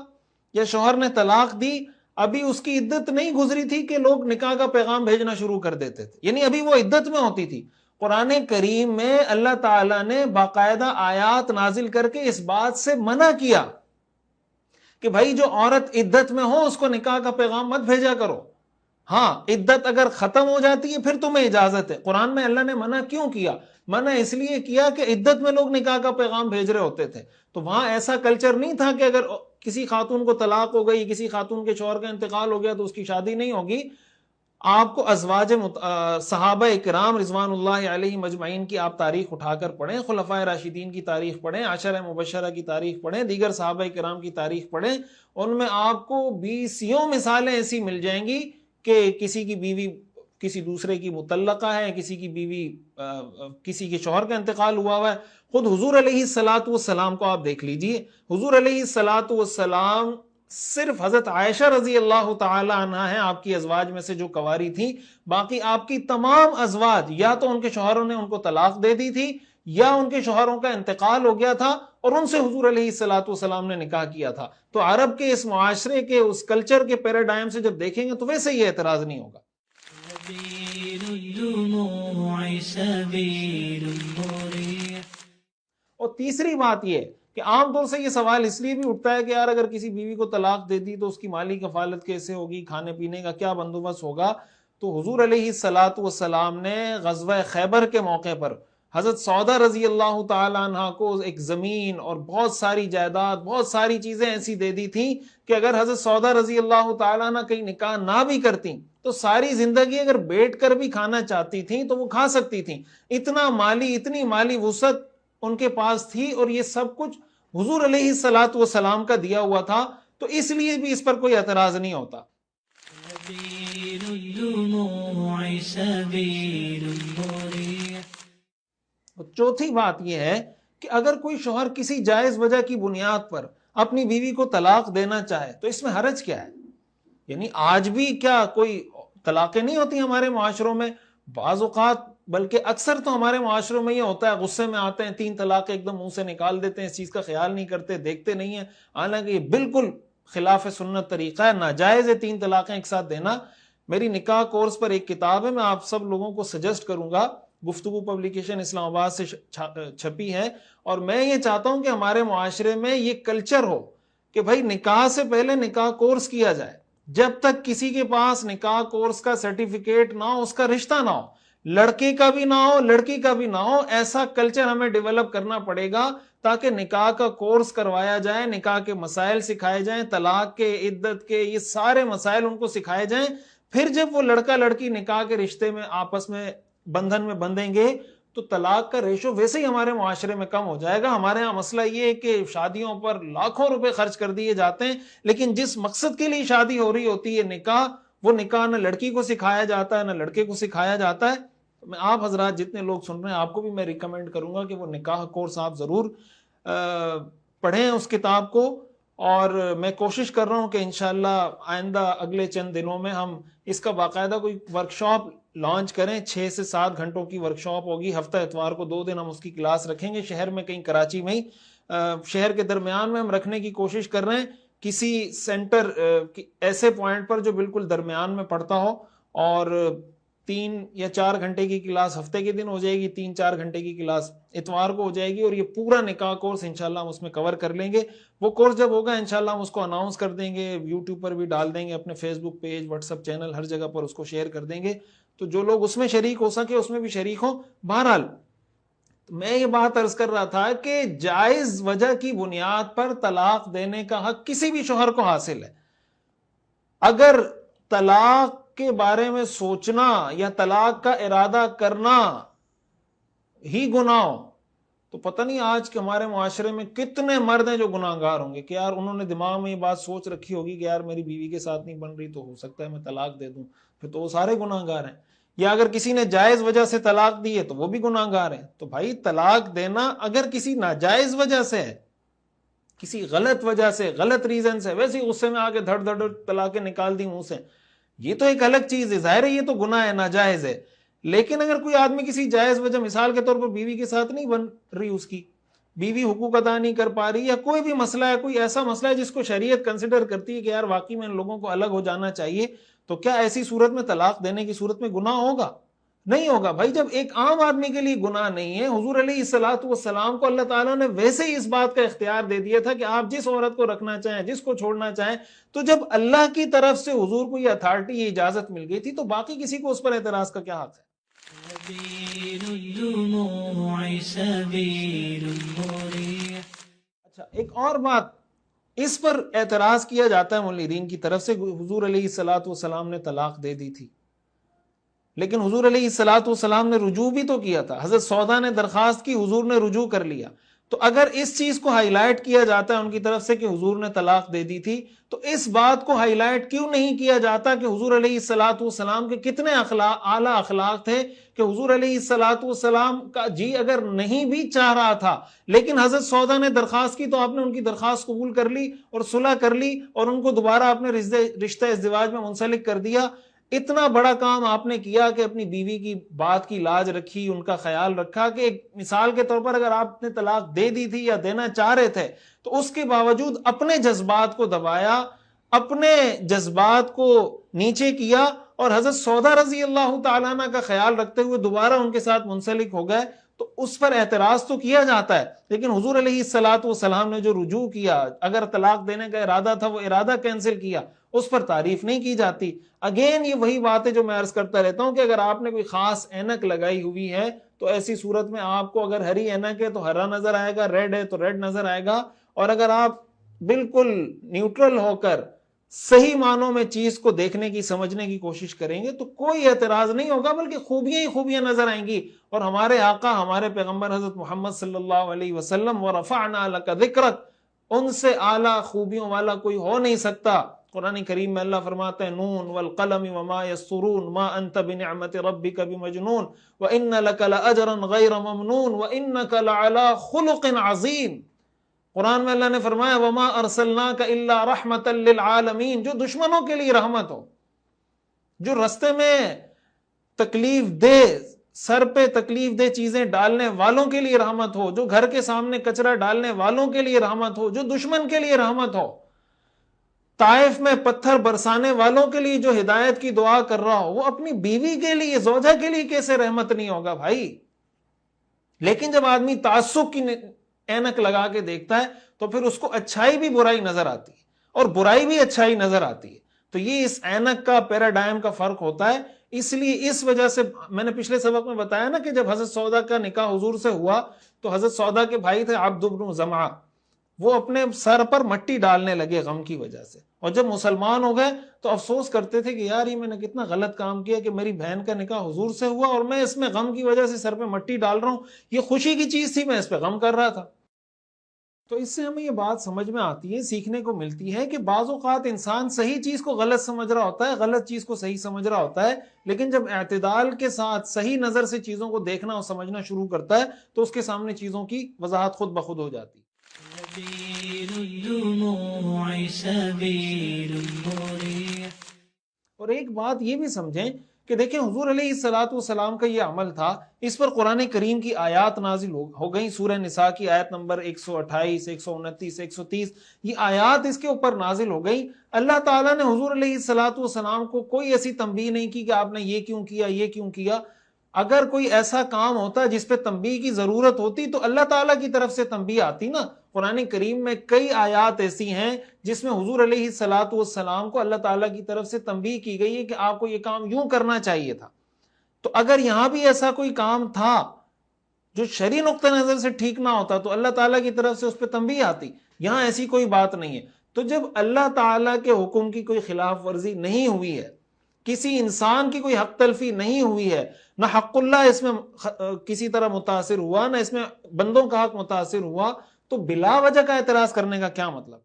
یا شوہر نے طلاق دی، ابھی اس کی عدت نہیں گزری تھی کہ لوگ نکاح کا پیغام بھیجنا شروع کر دیتے تھے، یعنی ابھی وہ عدت میں ہوتی تھی۔ قرآن کریم میں اللہ تعالیٰ نے باقاعدہ آیات نازل کر کے اس بات سے منع کیا کہ بھائی جو عورت عدت میں ہو اس کو نکاح کا پیغام مت بھیجا کرو۔ ہاں، عدت اگر ختم ہو جاتی ہے پھر تمہیں اجازت ہے۔ قرآن میں اللہ نے منع کیوں کیا؟ منع اس لیے کیا کہ عدت میں لوگ نکاح کا پیغام بھیج رہے ہوتے تھے۔ تو وہاں ایسا کلچر نہیں تھا کہ اگر کسی خاتون کو طلاق ہو گئی، کسی خاتون کے شوہر کا انتقال ہو گیا تو اس کی شادی نہیں ہوگی۔ آپ کو ازواج صحابہ کرام رضوان اللہ علیہ مجمعین کی آپ تاریخ اٹھا کر پڑھیں، خلفائے راشدین کی تاریخ پڑھیں، عشرہ مبشرہ کی تاریخ پڑھیں، دیگر صحابہ کرام کی تاریخ پڑھیں، ان میں آپ کو بیسیوں مثالیں ایسی مل جائیں گی کہ کسی کی بیوی کسی دوسرے کی مطلقہ ہے، کسی کی بیوی کسی کے شوہر کا انتقال ہوا ہے۔ خود حضور علیہ الصلوۃ والسلام کو آپ دیکھ لیجئے، حضور علیہ الصلوۃ والسلام صرف حضرت عائشہ رضی اللہ تعالی عنہ ہیں آپ کی ازواج میں سے جو کنواری تھیں، باقی آپ کی تمام ازواج یا تو ان کے شوہروں نے ان کو طلاق دے دی تھی یا ان کے شوہروں کا انتقال ہو گیا تھا اور ان سے حضور علیہ الصلوۃ والسلام نے نکاح کیا تھا۔ تو عرب کے اس معاشرے کے اس کلچر کے پیراڈائم سے جب دیکھیں گے تو ویسے یہ اعتراض نہیں ہوگا۔ اور تیسری بات یہ کہ عام طور سے یہ سوال اس لیے بھی اٹھتا ہے کہ یار اگر کسی بیوی کو طلاق دے دی تو اس کی مالی کفالت کیسے ہوگی، کھانے پینے کا کیا بندوبست ہوگا؟ تو حضور علیہ الصلوۃ والسلام نے غزوہ خیبر کے موقع پر حضرت سودا رضی اللہ تعالی عنہ کو ایک زمین اور بہت ساری جائیداد، بہت ساری چیزیں ایسی دے دی تھیں کہ اگر حضرت سودا رضی اللہ تعالی عنہ کہیں نکاح نہ بھی کرتی تو ساری زندگی اگر بیٹھ کر بھی کھانا چاہتی تھیں تو وہ کھا سکتی تھیں۔ اتنی مالی وسعت ان کے پاس تھی، اور یہ سب کچھ حضور علیہ الصلوۃ والسلام کا دیا ہوا تھا، تو اس لیے بھی اس پر کوئی اعتراض نہیں ہوتا۔ چوتھی بات یہ ہے کہ اگر کوئی شوہر کسی جائز وجہ کی بنیاد پر اپنی بیوی کو طلاق دینا چاہے تو اس میں حرج کیا ہے؟ یعنی آج بھی کیا کوئی طلاقیں نہیں ہوتی ہمارے معاشروں میں؟ بعض اوقات بلکہ اکثر تو ہمارے معاشروں میں یہ ہوتا ہے، غصے میں آتے ہیں 3 طلاقیں ایک دم منہ سے نکال دیتے ہیں، اس چیز کا خیال نہیں کرتے، دیکھتے نہیں ہیں، حالانکہ یہ بالکل خلاف سنت طریقہ ہے، ناجائز ہے 3 طلاقیں ایک ساتھ دینا۔ میری نکاح کورس پر ایک کتاب ہے، میں آپ سب لوگوں کو سجیسٹ کروں گا، گفتگو پبلیکیشن اسلام آباد سے چھپی ہے، اور میں یہ چاہتا ہوں کہ ہمارے معاشرے میں یہ کلچر ہو کہ بھائی نکاح سے پہلے نکاح کورس کیا جائے، جب تک کسی کے پاس نکاح کورس کا سرٹیفکیٹ نہ ہو اس کا رشتہ نہ ہو۔ لڑکے کا بھی نہ ہو لڑکی کا بھی نہ ہو، ایسا کلچر ہمیں ڈیولپ کرنا پڑے گا تاکہ نکاح کا کورس کروایا جائے، نکاح کے مسائل سکھائے جائیں، طلاق کے، عدت کے، یہ سارے مسائل ان کو سکھائے جائیں. پھر جب وہ لڑکا لڑکی نکاح کے رشتے میں آپس میں بندھن میں بندھیں گے تو طلاق کا ریشو ویسے ہی ہمارے معاشرے میں کم ہو جائے گا. ہمارے ہاں مسئلہ یہ ہے کہ شادیوں پر لاکھوں روپے خرچ کر دیے جاتے ہیں، لیکن جس مقصد کے لیے شادی ہو رہی ہوتی ہے نکاح، وہ نکاح نہ لڑکی کو سکھایا جاتا ہے نہ لڑکے کو سکھایا جاتا ہے. میں آپ حضرات جتنے لوگ سن رہے ہیں آپ کو بھی میں ریکمینڈ کروں گا کہ وہ نکاح کورس آپ ضرور پڑھیں اس کتاب کو. اور میں کوشش کر رہا ہوں کہ انشاءاللہ آئندہ اگلے چند دنوں میں ہم اس کا باقاعدہ کوئی ورکشاپ لانچ کریں. 6 سے 7 گھنٹوں کی ورکشاپ ہوگی، ہفتہ اتوار کو 2 دن ہم اس کی کلاس رکھیں گے. شہر میں کہیں کراچی میں ہی شہر کے درمیان میں ہم رکھنے کی کوشش کر رہے ہیں، کسی سینٹر ایسے پوائنٹ پر جو بالکل درمیان میں پڑتا ہو. اور 3 یا 4 گھنٹے کی کلاس ہفتے کے دن ہو جائے گی، 3-4 گھنٹے کی کلاس اتوار کو ہو جائے گی، اور یہ پورا نکاح کورس انشاءاللہ ہم اس میں کور کر لیں گے. وہ کورس جب ہوگا انشاءاللہ ہم اس کو اناؤنس کر دیں گے، یوٹیوب پر بھی ڈال دیں گے، اپنے فیس بک پیج، واٹس ایپ چینل، ہر جگہ پر اس کو شیئر کر دیں گے. تو جو لوگ اس میں شریک ہو سکے اس میں بھی شریک ہوں. بہرحال میں یہ بات عرض کر رہا تھا کہ جائز وجہ کی بنیاد پر طلاق دینے کا حق کسی بھی شوہر کو حاصل ہے. اگر طلاق کے بارے میں سوچنا یا طلاق کا ارادہ کرنا ہی گناہ ہو تو پتہ نہیں آج کے ہمارے معاشرے میں کتنے مرد ہیں جو گناہگار ہوں گے کہ یار انہوں نے دماغ میں یہ بات سوچ رکھی ہوگی کہ یار میری بیوی کے ساتھ نہیں بن رہی تو ہو سکتا ہے میں طلاق دے دوں، پھر تو وہ سارے گناہگار ہیں. یا اگر کسی نے جائز وجہ سے طلاق دی ہے تو وہ بھی گناہگار ہیں. تو بھائی طلاق دینا اگر کسی ناجائز وجہ سے ہے، کسی غلط وجہ سے، غلط ریزن سے، ویسے غصے میں آ کے دھڑ دھڑ طلاقیں نکال دی منہ سے، یہ تو ایک الگ چیز ہے، ظاہر ہے یہ تو گناہ ہے، ناجائز ہے. لیکن اگر کوئی آدمی کسی جائز وجہ، مثال کے طور پر بیوی کے ساتھ نہیں بن رہی، اس کی بیوی حقوق ادا نہیں کر پا رہی، یا کوئی بھی مسئلہ ہے، کوئی ایسا مسئلہ ہے جس کو شریعت کنسیڈر کرتی ہے کہ یار واقعی میں ان لوگوں کو الگ ہو جانا چاہیے، تو کیا ایسی صورت میں طلاق دینے کی صورت میں گناہ ہوگا؟ نہیں ہوگا. بھائی جب ایک عام آدمی کے لیے گناہ نہیں ہے، حضور علیہ الصلوۃ والسلام کو اللہ تعالیٰ نے ویسے ہی اس بات کا اختیار دے دیا تھا کہ آپ جس عورت کو رکھنا چاہیں، جس کو چھوڑنا چاہیں. تو جب اللہ کی طرف سے حضور کو یہ اتھارٹی، یہ اجازت مل گئی تھی، تو باقی کسی کو اس پر اعتراض کا کیا حق ہے؟ اچھا، ایک اور بات، اس پر اعتراض کیا جاتا ہے مولدین کی طرف سے، حضور علیہ الصلوۃ والسلام نے طلاق دے دی تھی، لیکن حضور علیہ الصلوۃ والسلام نے رجوع بھی تو کیا تھا. حضرت سودا نے درخواست کی، حضور نے رجوع کر لیا. تو اگر اس چیز کو ہائی لائٹ کیا جاتا ہے ان کی طرف سے کہ حضور نے طلاق دے دی تھی، تو اس بات کو ہائی لائٹ کیوں نہیں کیا جاتا کہ حضور علیہ الصلوۃ والسلام کے کتنے اعلیٰ اخلاق تھے، کہ حضور علیہ الصلوۃ والسلام کا جی اگر نہیں بھی چاہ رہا تھا لیکن حضرت سودا نے درخواست کی تو آپ نے ان کی درخواست قبول کر لی اور صلح کر لی اور ان کو دوبارہ اپنے رشتہ ازدواج میں منسلک کر دیا. اتنا بڑا کام آپ نے کیا کہ اپنی بیوی کی بات کی لاج رکھی، ان کا خیال رکھا. کہ ایک مثال کے طور پر اگر آپ نے طلاق دے دی تھی یا دینا چاہ رہے تھے تو اس کے باوجود اپنے جذبات کو دبایا، اپنے جذبات کو نیچے کیا، اور حضرت سودا رضی اللہ تعالیٰ عنہ کا خیال رکھتے ہوئے دوبارہ ان کے ساتھ منسلک ہو گئے. تو اس پر اعتراض تو کیا جاتا ہے، لیکن حضور علیہ الصلوۃ والسلام نے جو رجوع کیا، اگر طلاق دینے کا ارادہ تھا وہ ارادہ کینسل کیا، اس پر تعریف نہیں کی جاتی. اگین یہ وہی بات ہے جو میں عرض کرتا رہتا ہوں کہ اگر آپ نے کوئی خاص اینک لگائی ہوئی ہے تو ایسی صورت میں آپ کو اگر ہری اینک ہے تو ہرا نظر آئے گا، ریڈ ہے تو ریڈ نظر آئے گا. اور اگر آپ بالکل نیوٹرل ہو کر صحیح معنوں میں چیز کو دیکھنے کی، سمجھنے کی کوشش کریں گے تو کوئی اعتراض نہیں ہوگا، بلکہ خوبیاں ہی خوبیاں نظر آئیں گی. اور ہمارے آقا، ہمارے پیغمبر حضرت محمد صلی اللہ علیہ وسلم، وَرَفَعْنَا لَكَ ذِكْرَكَ، ان سے اعلیٰ خوبیوں والا کوئی ہو نہیں سکتا. قرآن کریم میں اللہ فرماتا ہے نون والقلم وما یسطرون ما انت بنعمت ربک بمجنون وان لک لاجرا غیر ممنون وانک لعلی خلق عظیم. قرآن میں اللہ نے فرمایا وما ارسلناک الا رحمتا للعالمین، جو دشمنوں کے لیے رحمت ہو، جو رستے میں تکلیف دے، سر پہ تکلیف دے چیزیں ڈالنے والوں کے لیے رحمت ہو، جو گھر کے سامنے کچرا ڈالنے والوں کے لیے رحمت ہو، جو دشمن کے لیے رحمت ہو، طائف میں پتھر برسانے والوں کے لیے جو ہدایت کی دعا کر رہا ہو، وہ اپنی بیوی کے لیے، زوجہ کے لیے کیسے رحمت نہیں ہوگا بھائی؟ لیکن جب آدمی تعصب کی اینک لگا کے دیکھتا ہے تو پھر اس کو اچھائی بھی برائی نظر آتی ہے اور برائی بھی اچھائی نظر آتی ہے. تو یہ اس اینک کا، پیراڈائم کا فرق ہوتا ہے. اس لیے اس وجہ سے میں نے پچھلے سبق میں بتایا نا کہ جب حضرت سودا کا نکاح حضور سے ہوا تو حضرت سودا کے بھائی تھے عبد بن زمعہ، وہ اپنے سر پر مٹی ڈالنے لگے غم کی وجہ سے، اور جب مسلمان ہو گئے تو افسوس کرتے تھے کہ یار یہ میں نے کتنا غلط کام کیا کہ میری بہن کا نکاح حضور سے ہوا اور میں اس میں غم کی وجہ سے سر پہ مٹی ڈال رہا ہوں، یہ خوشی کی چیز تھی، میں اس پہ غم کر رہا تھا۔ تو اس سے ہمیں یہ بات سمجھ میں آتی ہے، سیکھنے کو ملتی ہے کہ بعض اوقات انسان صحیح چیز کو غلط سمجھ رہا ہوتا ہے، غلط چیز کو صحیح سمجھ رہا ہوتا ہے، لیکن جب اعتدال کے ساتھ صحیح نظر سے چیزوں کو دیکھنا اور سمجھنا شروع کرتا ہے تو اس کے سامنے چیزوں کی وضاحت خود بخود ہو جاتی ہے۔ اور ایک بات یہ بھی سمجھیں کہ دیکھیں حضور علیہ السلام کا یہ عمل تھا، اس پر قرآن کریم کی آیات نازل ہو گئیں، سورہ نساء کی آیت نمبر 128، 129، 130، یہ آیات اس کے اوپر نازل ہو گئیں۔ اللہ تعالیٰ نے حضور علیہ السلام کو کوئی ایسی تنبیہ نہیں کی کہ آپ نے یہ کیوں کیا، یہ کیوں کیا۔ اگر کوئی ایسا کام ہوتا جس پہ تنبیہ کی ضرورت ہوتی تو اللہ تعالیٰ کی طرف سے تنبیہ آتی نا۔ قرآن کریم میں کئی آیات ایسی ہیں جس میں حضور علیہ السلام کو اللہ تعالیٰ کی طرف سے تنبیہ کی گئی ہے کہ آپ کو یہ کام یوں کرنا چاہیے تھا۔ تو اگر یہاں بھی ایسا کوئی کام تھا جو شرعی نقطہ نظر سے ٹھیک نہ ہوتا تو اللہ تعالیٰ کی طرف سے اس پہ تنبیہ آتی، یہاں ایسی کوئی بات نہیں ہے۔ تو جب اللہ تعالیٰ کے حکم کی کوئی خلاف ورزی نہیں ہوئی ہے، کسی انسان کی کوئی حق تلفی نہیں ہوئی ہے، نہ حق اللہ اس میں کسی طرح متاثر ہوا، نہ اس میں بندوں کا حق متاثر ہوا، تو بلا وجہ کا اعتراض کرنے کا کیا مطلب؟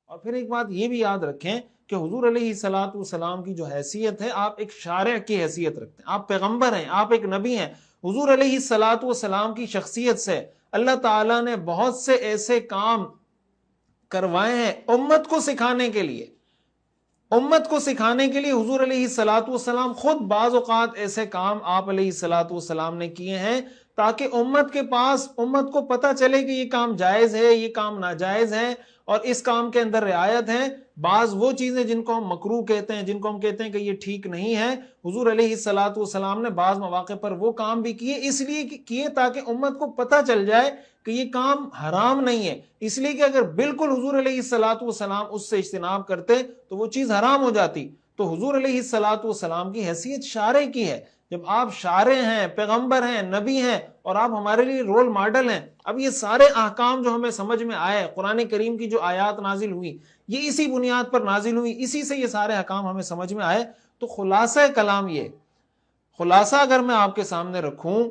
اور پھر ایک بات یہ بھی یاد رکھیں کہ حضور علیہ السلام کی جو حیثیت ہے، آپ ایک شارع کی حیثیت رکھتے ہیں، آپ پیغمبر ہیں، آپ ایک نبی ہیں۔ حضور علیہ السلام کی شخصیت سے اللہ تعالیٰ نے بہت سے ایسے کام کروائے ہیں امت کو سکھانے کے لیے۔ امت کو سکھانے کے لیے حضور علیہ السلام خود بعض اوقات ایسے کام آپ علیہ السلام نے کیے ہیں تاکہ امت کو پتہ چلے کہ یہ کام جائز ہے، یہ کام ناجائز ہے، اور اس کام کے اندر رعایت ہے۔ بعض وہ چیزیں جن کو ہم مکروہ کہتے ہیں، جن کو ہم کہتے ہیں کہ یہ ٹھیک نہیں ہے، حضور علیہ السلام نے بعض مواقع پر وہ کام بھی کیے، اس لیے کیے تاکہ امت کو پتہ چل جائے کہ یہ کام حرام نہیں ہے، اس لیے کہ اگر بالکل حضور علیہ السلام اس سے اجتناب کرتے تو وہ چیز حرام ہو جاتی۔ تو حضور علیہ السلام کی حیثیت شارع کی ہے۔ جب آپ شارع ہیں، پیغمبر ہیں، نبی ہیں، اور آپ ہمارے لیے رول ماڈل ہیں، اب یہ سارے احکام جو ہمیں سمجھ میں آئے، قرآن کریم کی جو آیات نازل ہوئی یہ اسی بنیاد پر نازل ہوئی، اسی سے یہ سارے احکام ہمیں سمجھ میں آئے۔ تو خلاصہ کلام یہ، خلاصہ اگر میں آپ کے سامنے رکھوں،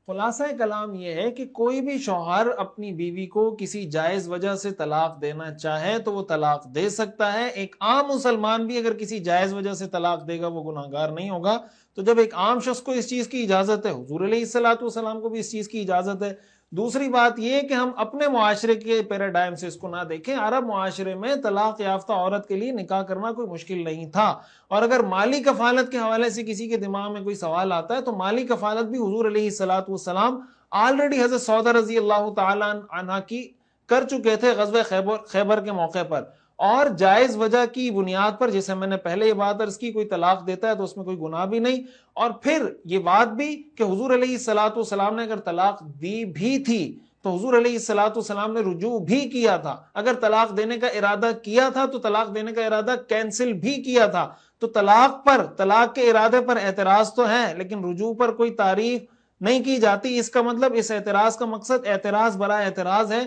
خلاصہ کلام یہ ہے کہ کوئی بھی شوہر اپنی بیوی کو کسی جائز وجہ سے طلاق دینا چاہے تو وہ طلاق دے سکتا ہے۔ ایک عام مسلمان بھی اگر کسی جائز وجہ سے طلاق دے گا وہ گناہگار نہیں ہوگا۔ تو جب ایک عام شخص کو اس چیز کی اجازت ہے، حضور علیہ السلام کو بھی اس چیز کی اجازت ہے۔ دوسری بات یہ کہ ہم اپنے معاشرے کے پیراڈائم سے اس کو نہ دیکھیں۔ عرب معاشرے میں طلاق یافتہ عورت کے لیے نکاح کرنا کوئی مشکل نہیں تھا، اور اگر مالی کفالت کے حوالے سے کسی کے دماغ میں کوئی سوال آتا ہے تو مالی کفالت بھی حضور علیہ السلام آلریڈی حضرت سودا رضی اللہ تعالیٰ عنہ کی کر چکے تھے غزوہ خیبر کے موقع پر، اور جائز وجہ کی بنیاد پر، جیسے میں نے پہلے یہ بات عرض کی، کوئی طلاق دیتا ہے تو اس میں کوئی گناہ بھی نہیں۔ اور پھر یہ بات بھی کہ حضور علیہ السلام نے اگر طلاق دی بھی تھی تو حضور علیہ السلام نے رجوع بھی کیا تھا۔ اگر طلاق دینے کا ارادہ کیا تھا تو طلاق دینے کا ارادہ کینسل بھی کیا تھا۔ تو طلاق کے ارادے پر اعتراض تو ہے لیکن رجوع پر کوئی تعریف نہیں کی جاتی۔ اس کا مطلب اس اعتراض کا مقصد اعتراض برائے اعتراض ہے،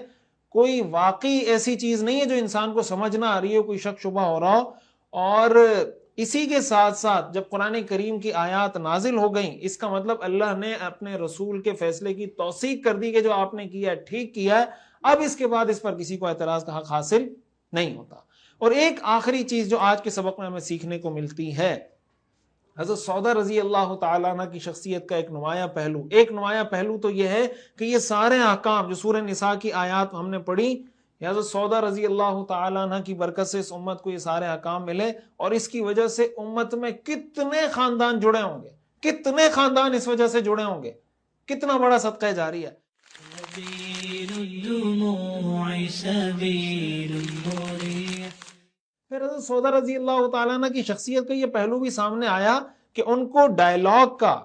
کوئی واقعی ایسی چیز نہیں ہے جو انسان کو سمجھ نہ آ رہی ہو، کوئی شک شبہ ہو رہا ہو۔ اور اسی کے ساتھ ساتھ جب قرآن کریم کی آیات نازل ہو گئیں، اس کا مطلب اللہ نے اپنے رسول کے فیصلے کی توثیق کر دی کہ جو آپ نے کیا ہے ٹھیک کیا ہے، اب اس کے بعد اس پر کسی کو اعتراض کا حق حاصل نہیں ہوتا۔ اور ایک آخری چیز جو آج کے سبق میں ہمیں سیکھنے کو ملتی ہے، حضرت سودا رضی اللہ تعالیٰ عنہ کی شخصیت کا ایک نمایاں پہلو تو یہ ہے کہ یہ سارے احکام جو سورہ نساء کی آیات ہم نے پڑھی، حضرت سودا رضی اللہ تعالیٰ عنہ کی برکت سے اس امت کو یہ سارے احکام ملے، اور اس کی وجہ سے امت میں کتنے خاندان جڑے ہوں گے، کتنے خاندان اس وجہ سے جڑے ہوں گے، کتنا بڑا صدقہ جاری ہے۔ پھر حضرت سودا رضی اللہ تعالیٰ عنہ کی شخصیت کا یہ پہلو بھی سامنے آیا کہ ان کو ڈائلاگ کا،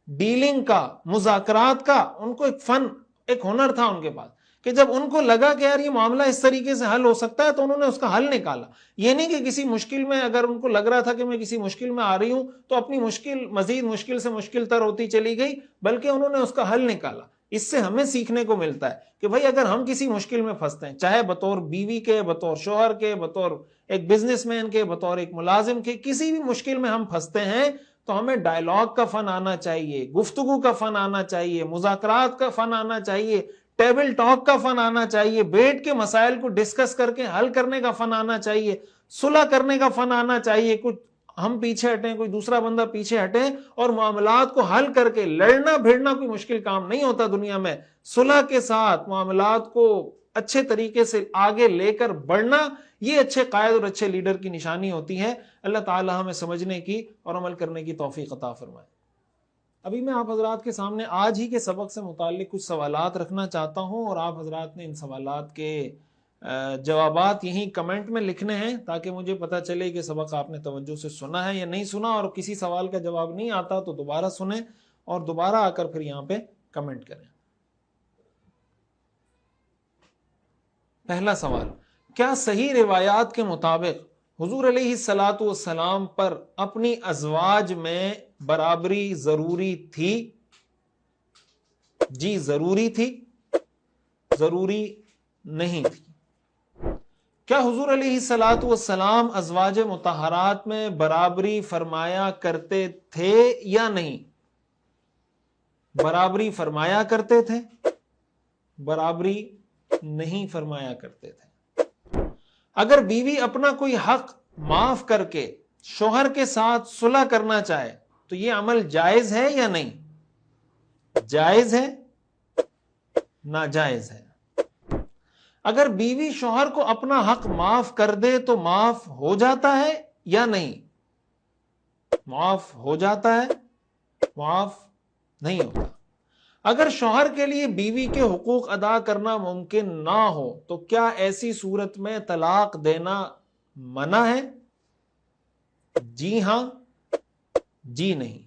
ڈیلنگ کا، مذاکرات کا، ان کو ایک فن، ایک ہنر تھا ان کے پاس کہ جب ان کو لگا کہ یار یہ معاملہ اس طریقے سے حل ہو سکتا ہے تو انہوں نے اس کا حل نکالا. یہ نہیں کہ کسی مشکل میں اگر ان کو لگ رہا تھا کہ میں کسی مشکل میں آ رہی ہوں تو اپنی مشکل مزید مشکل سے مشکل تر ہوتی چلی گئی، بلکہ انہوں نے اس کا حل نکالا. اس سے ہمیں سیکھنے کو ملتا ہے کہ بھائی اگر ہم کسی مشکل میں پھنستے ہیں، چاہے بطور بیوی کے، بطور شوہر کے، بطور ایک بزنس مین کے، بطور ایک ملازم کے، کسی بھی مشکل میں ہم پھنستے ہیں تو ہمیں ڈائلاگ کا فن آنا چاہیے، گفتگو کا فن آنا چاہیے، مذاکرات کا فن آنا چاہیے، ٹیبل ٹاک کا فن آنا چاہیے، بیٹھ کے مسائل کو ڈسکس کر کے حل کرنے کا فن آنا چاہیے، صلح کرنے کا فن آنا چاہیے. کچھ ہم پیچھے ہٹیں، کوئی دوسرا بندہ پیچھے ہٹے اور معاملات کو حل کر کے. لڑنا بھیڑنا کوئی مشکل کام نہیں ہوتا دنیا میں. صلح کے ساتھ معاملات کو اچھے طریقے سے آگے لے کر بڑھنا، یہ اچھے قائد اور اچھے لیڈر کی نشانی ہوتی ہے. اللہ تعالی ہمیں سمجھنے کی اور عمل کرنے کی توفیق عطا فرمائے. ابھی میں آپ حضرات کے سامنے آج ہی کے سبق سے متعلق کچھ سوالات رکھنا چاہتا ہوں، اور آپ حضرات نے ان سوالات کے جوابات یہیں کمنٹ میں لکھنے ہیں تاکہ مجھے پتا چلے کہ سبق آپ نے توجہ سے سنا ہے یا نہیں سنا. اور کسی سوال کا جواب نہیں آتا تو دوبارہ سنیں اور دوبارہ آ کر پھر یہاں پہ کمنٹ کریں. پہلا سوال، کیا صحیح روایات کے مطابق حضور علیہ الصلاۃ والسلام پر اپنی ازواج میں برابری ضروری تھی؟ جی ضروری تھی، ضروری نہیں تھی. کیا حضور علیہ الصلاۃ والسلام ازواج مطہرات میں برابری فرمایا کرتے تھے یا نہیں؟ برابری فرمایا کرتے تھے، برابری نہیں فرمایا کرتے تھے. اگر بیوی اپنا کوئی حق معاف کر کے شوہر کے ساتھ صلح کرنا چاہے تو یہ عمل جائز ہے یا نہیں؟ جائز ہے، ناجائز ہے. اگر بیوی شوہر کو اپنا حق معاف کر دے تو معاف ہو جاتا ہے یا نہیں؟ معاف ہو جاتا ہے، معاف نہیں ہوتا. اگر شوہر کے لیے بیوی کے حقوق ادا کرنا ممکن نہ ہو تو کیا ایسی صورت میں طلاق دینا منع ہے؟ جی ہاں، جی نہیں.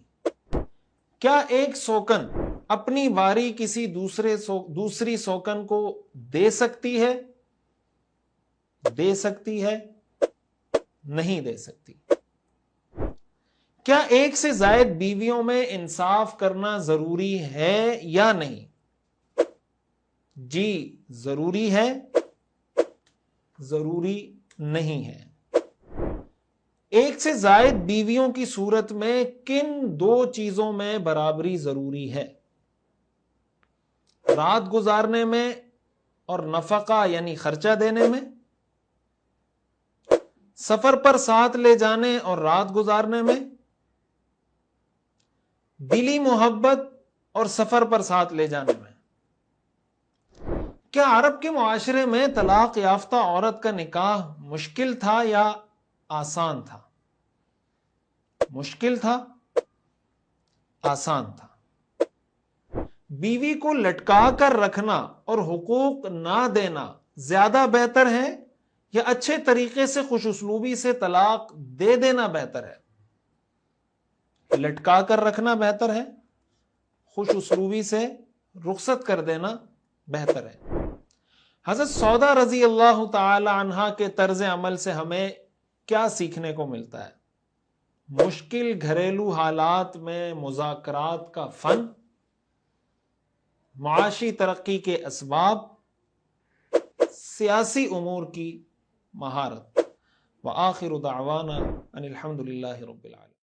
کیا ایک سوکن اپنی باری کسی دوسری سوکن کو دے سکتی ہے؟ دے سکتی ہے، نہیں دے سکتی. کیا ایک سے زائد بیویوں میں انصاف کرنا ضروری ہے یا نہیں؟ جی ضروری ہے، ضروری نہیں ہے. ایک سے زائد بیویوں کی صورت میں کن دو چیزوں میں برابری ضروری ہے؟ رات گزارنے میں اور نفقہ یعنی خرچہ دینے میں، سفر پر ساتھ لے جانے اور رات گزارنے میں، دلی محبت اور سفر پر ساتھ لے جانے میں. کیا عرب کے معاشرے میں طلاق یافتہ عورت کا نکاح مشکل تھا یا آسان تھا؟ مشکل تھا، آسان تھا. بیوی کو لٹکا کر رکھنا اور حقوق نہ دینا زیادہ بہتر ہے یا اچھے طریقے سے خوش اسلوبی سے طلاق دے دینا بہتر ہے؟ لٹکا کر رکھنا بہتر ہے، خوش اسلوبی سے رخصت کر دینا بہتر ہے. حضرت سودا رضی اللہ تعالی عنہا کے طرز عمل سے ہمیں کیا سیکھنے کو ملتا ہے؟ مشکل گھریلو حالات میں مذاکرات کا فن، معاشی ترقی کے اسباب، سیاسی امور کی مہارت. وآخر دعوانا ان الحمد للہ رب العالمین.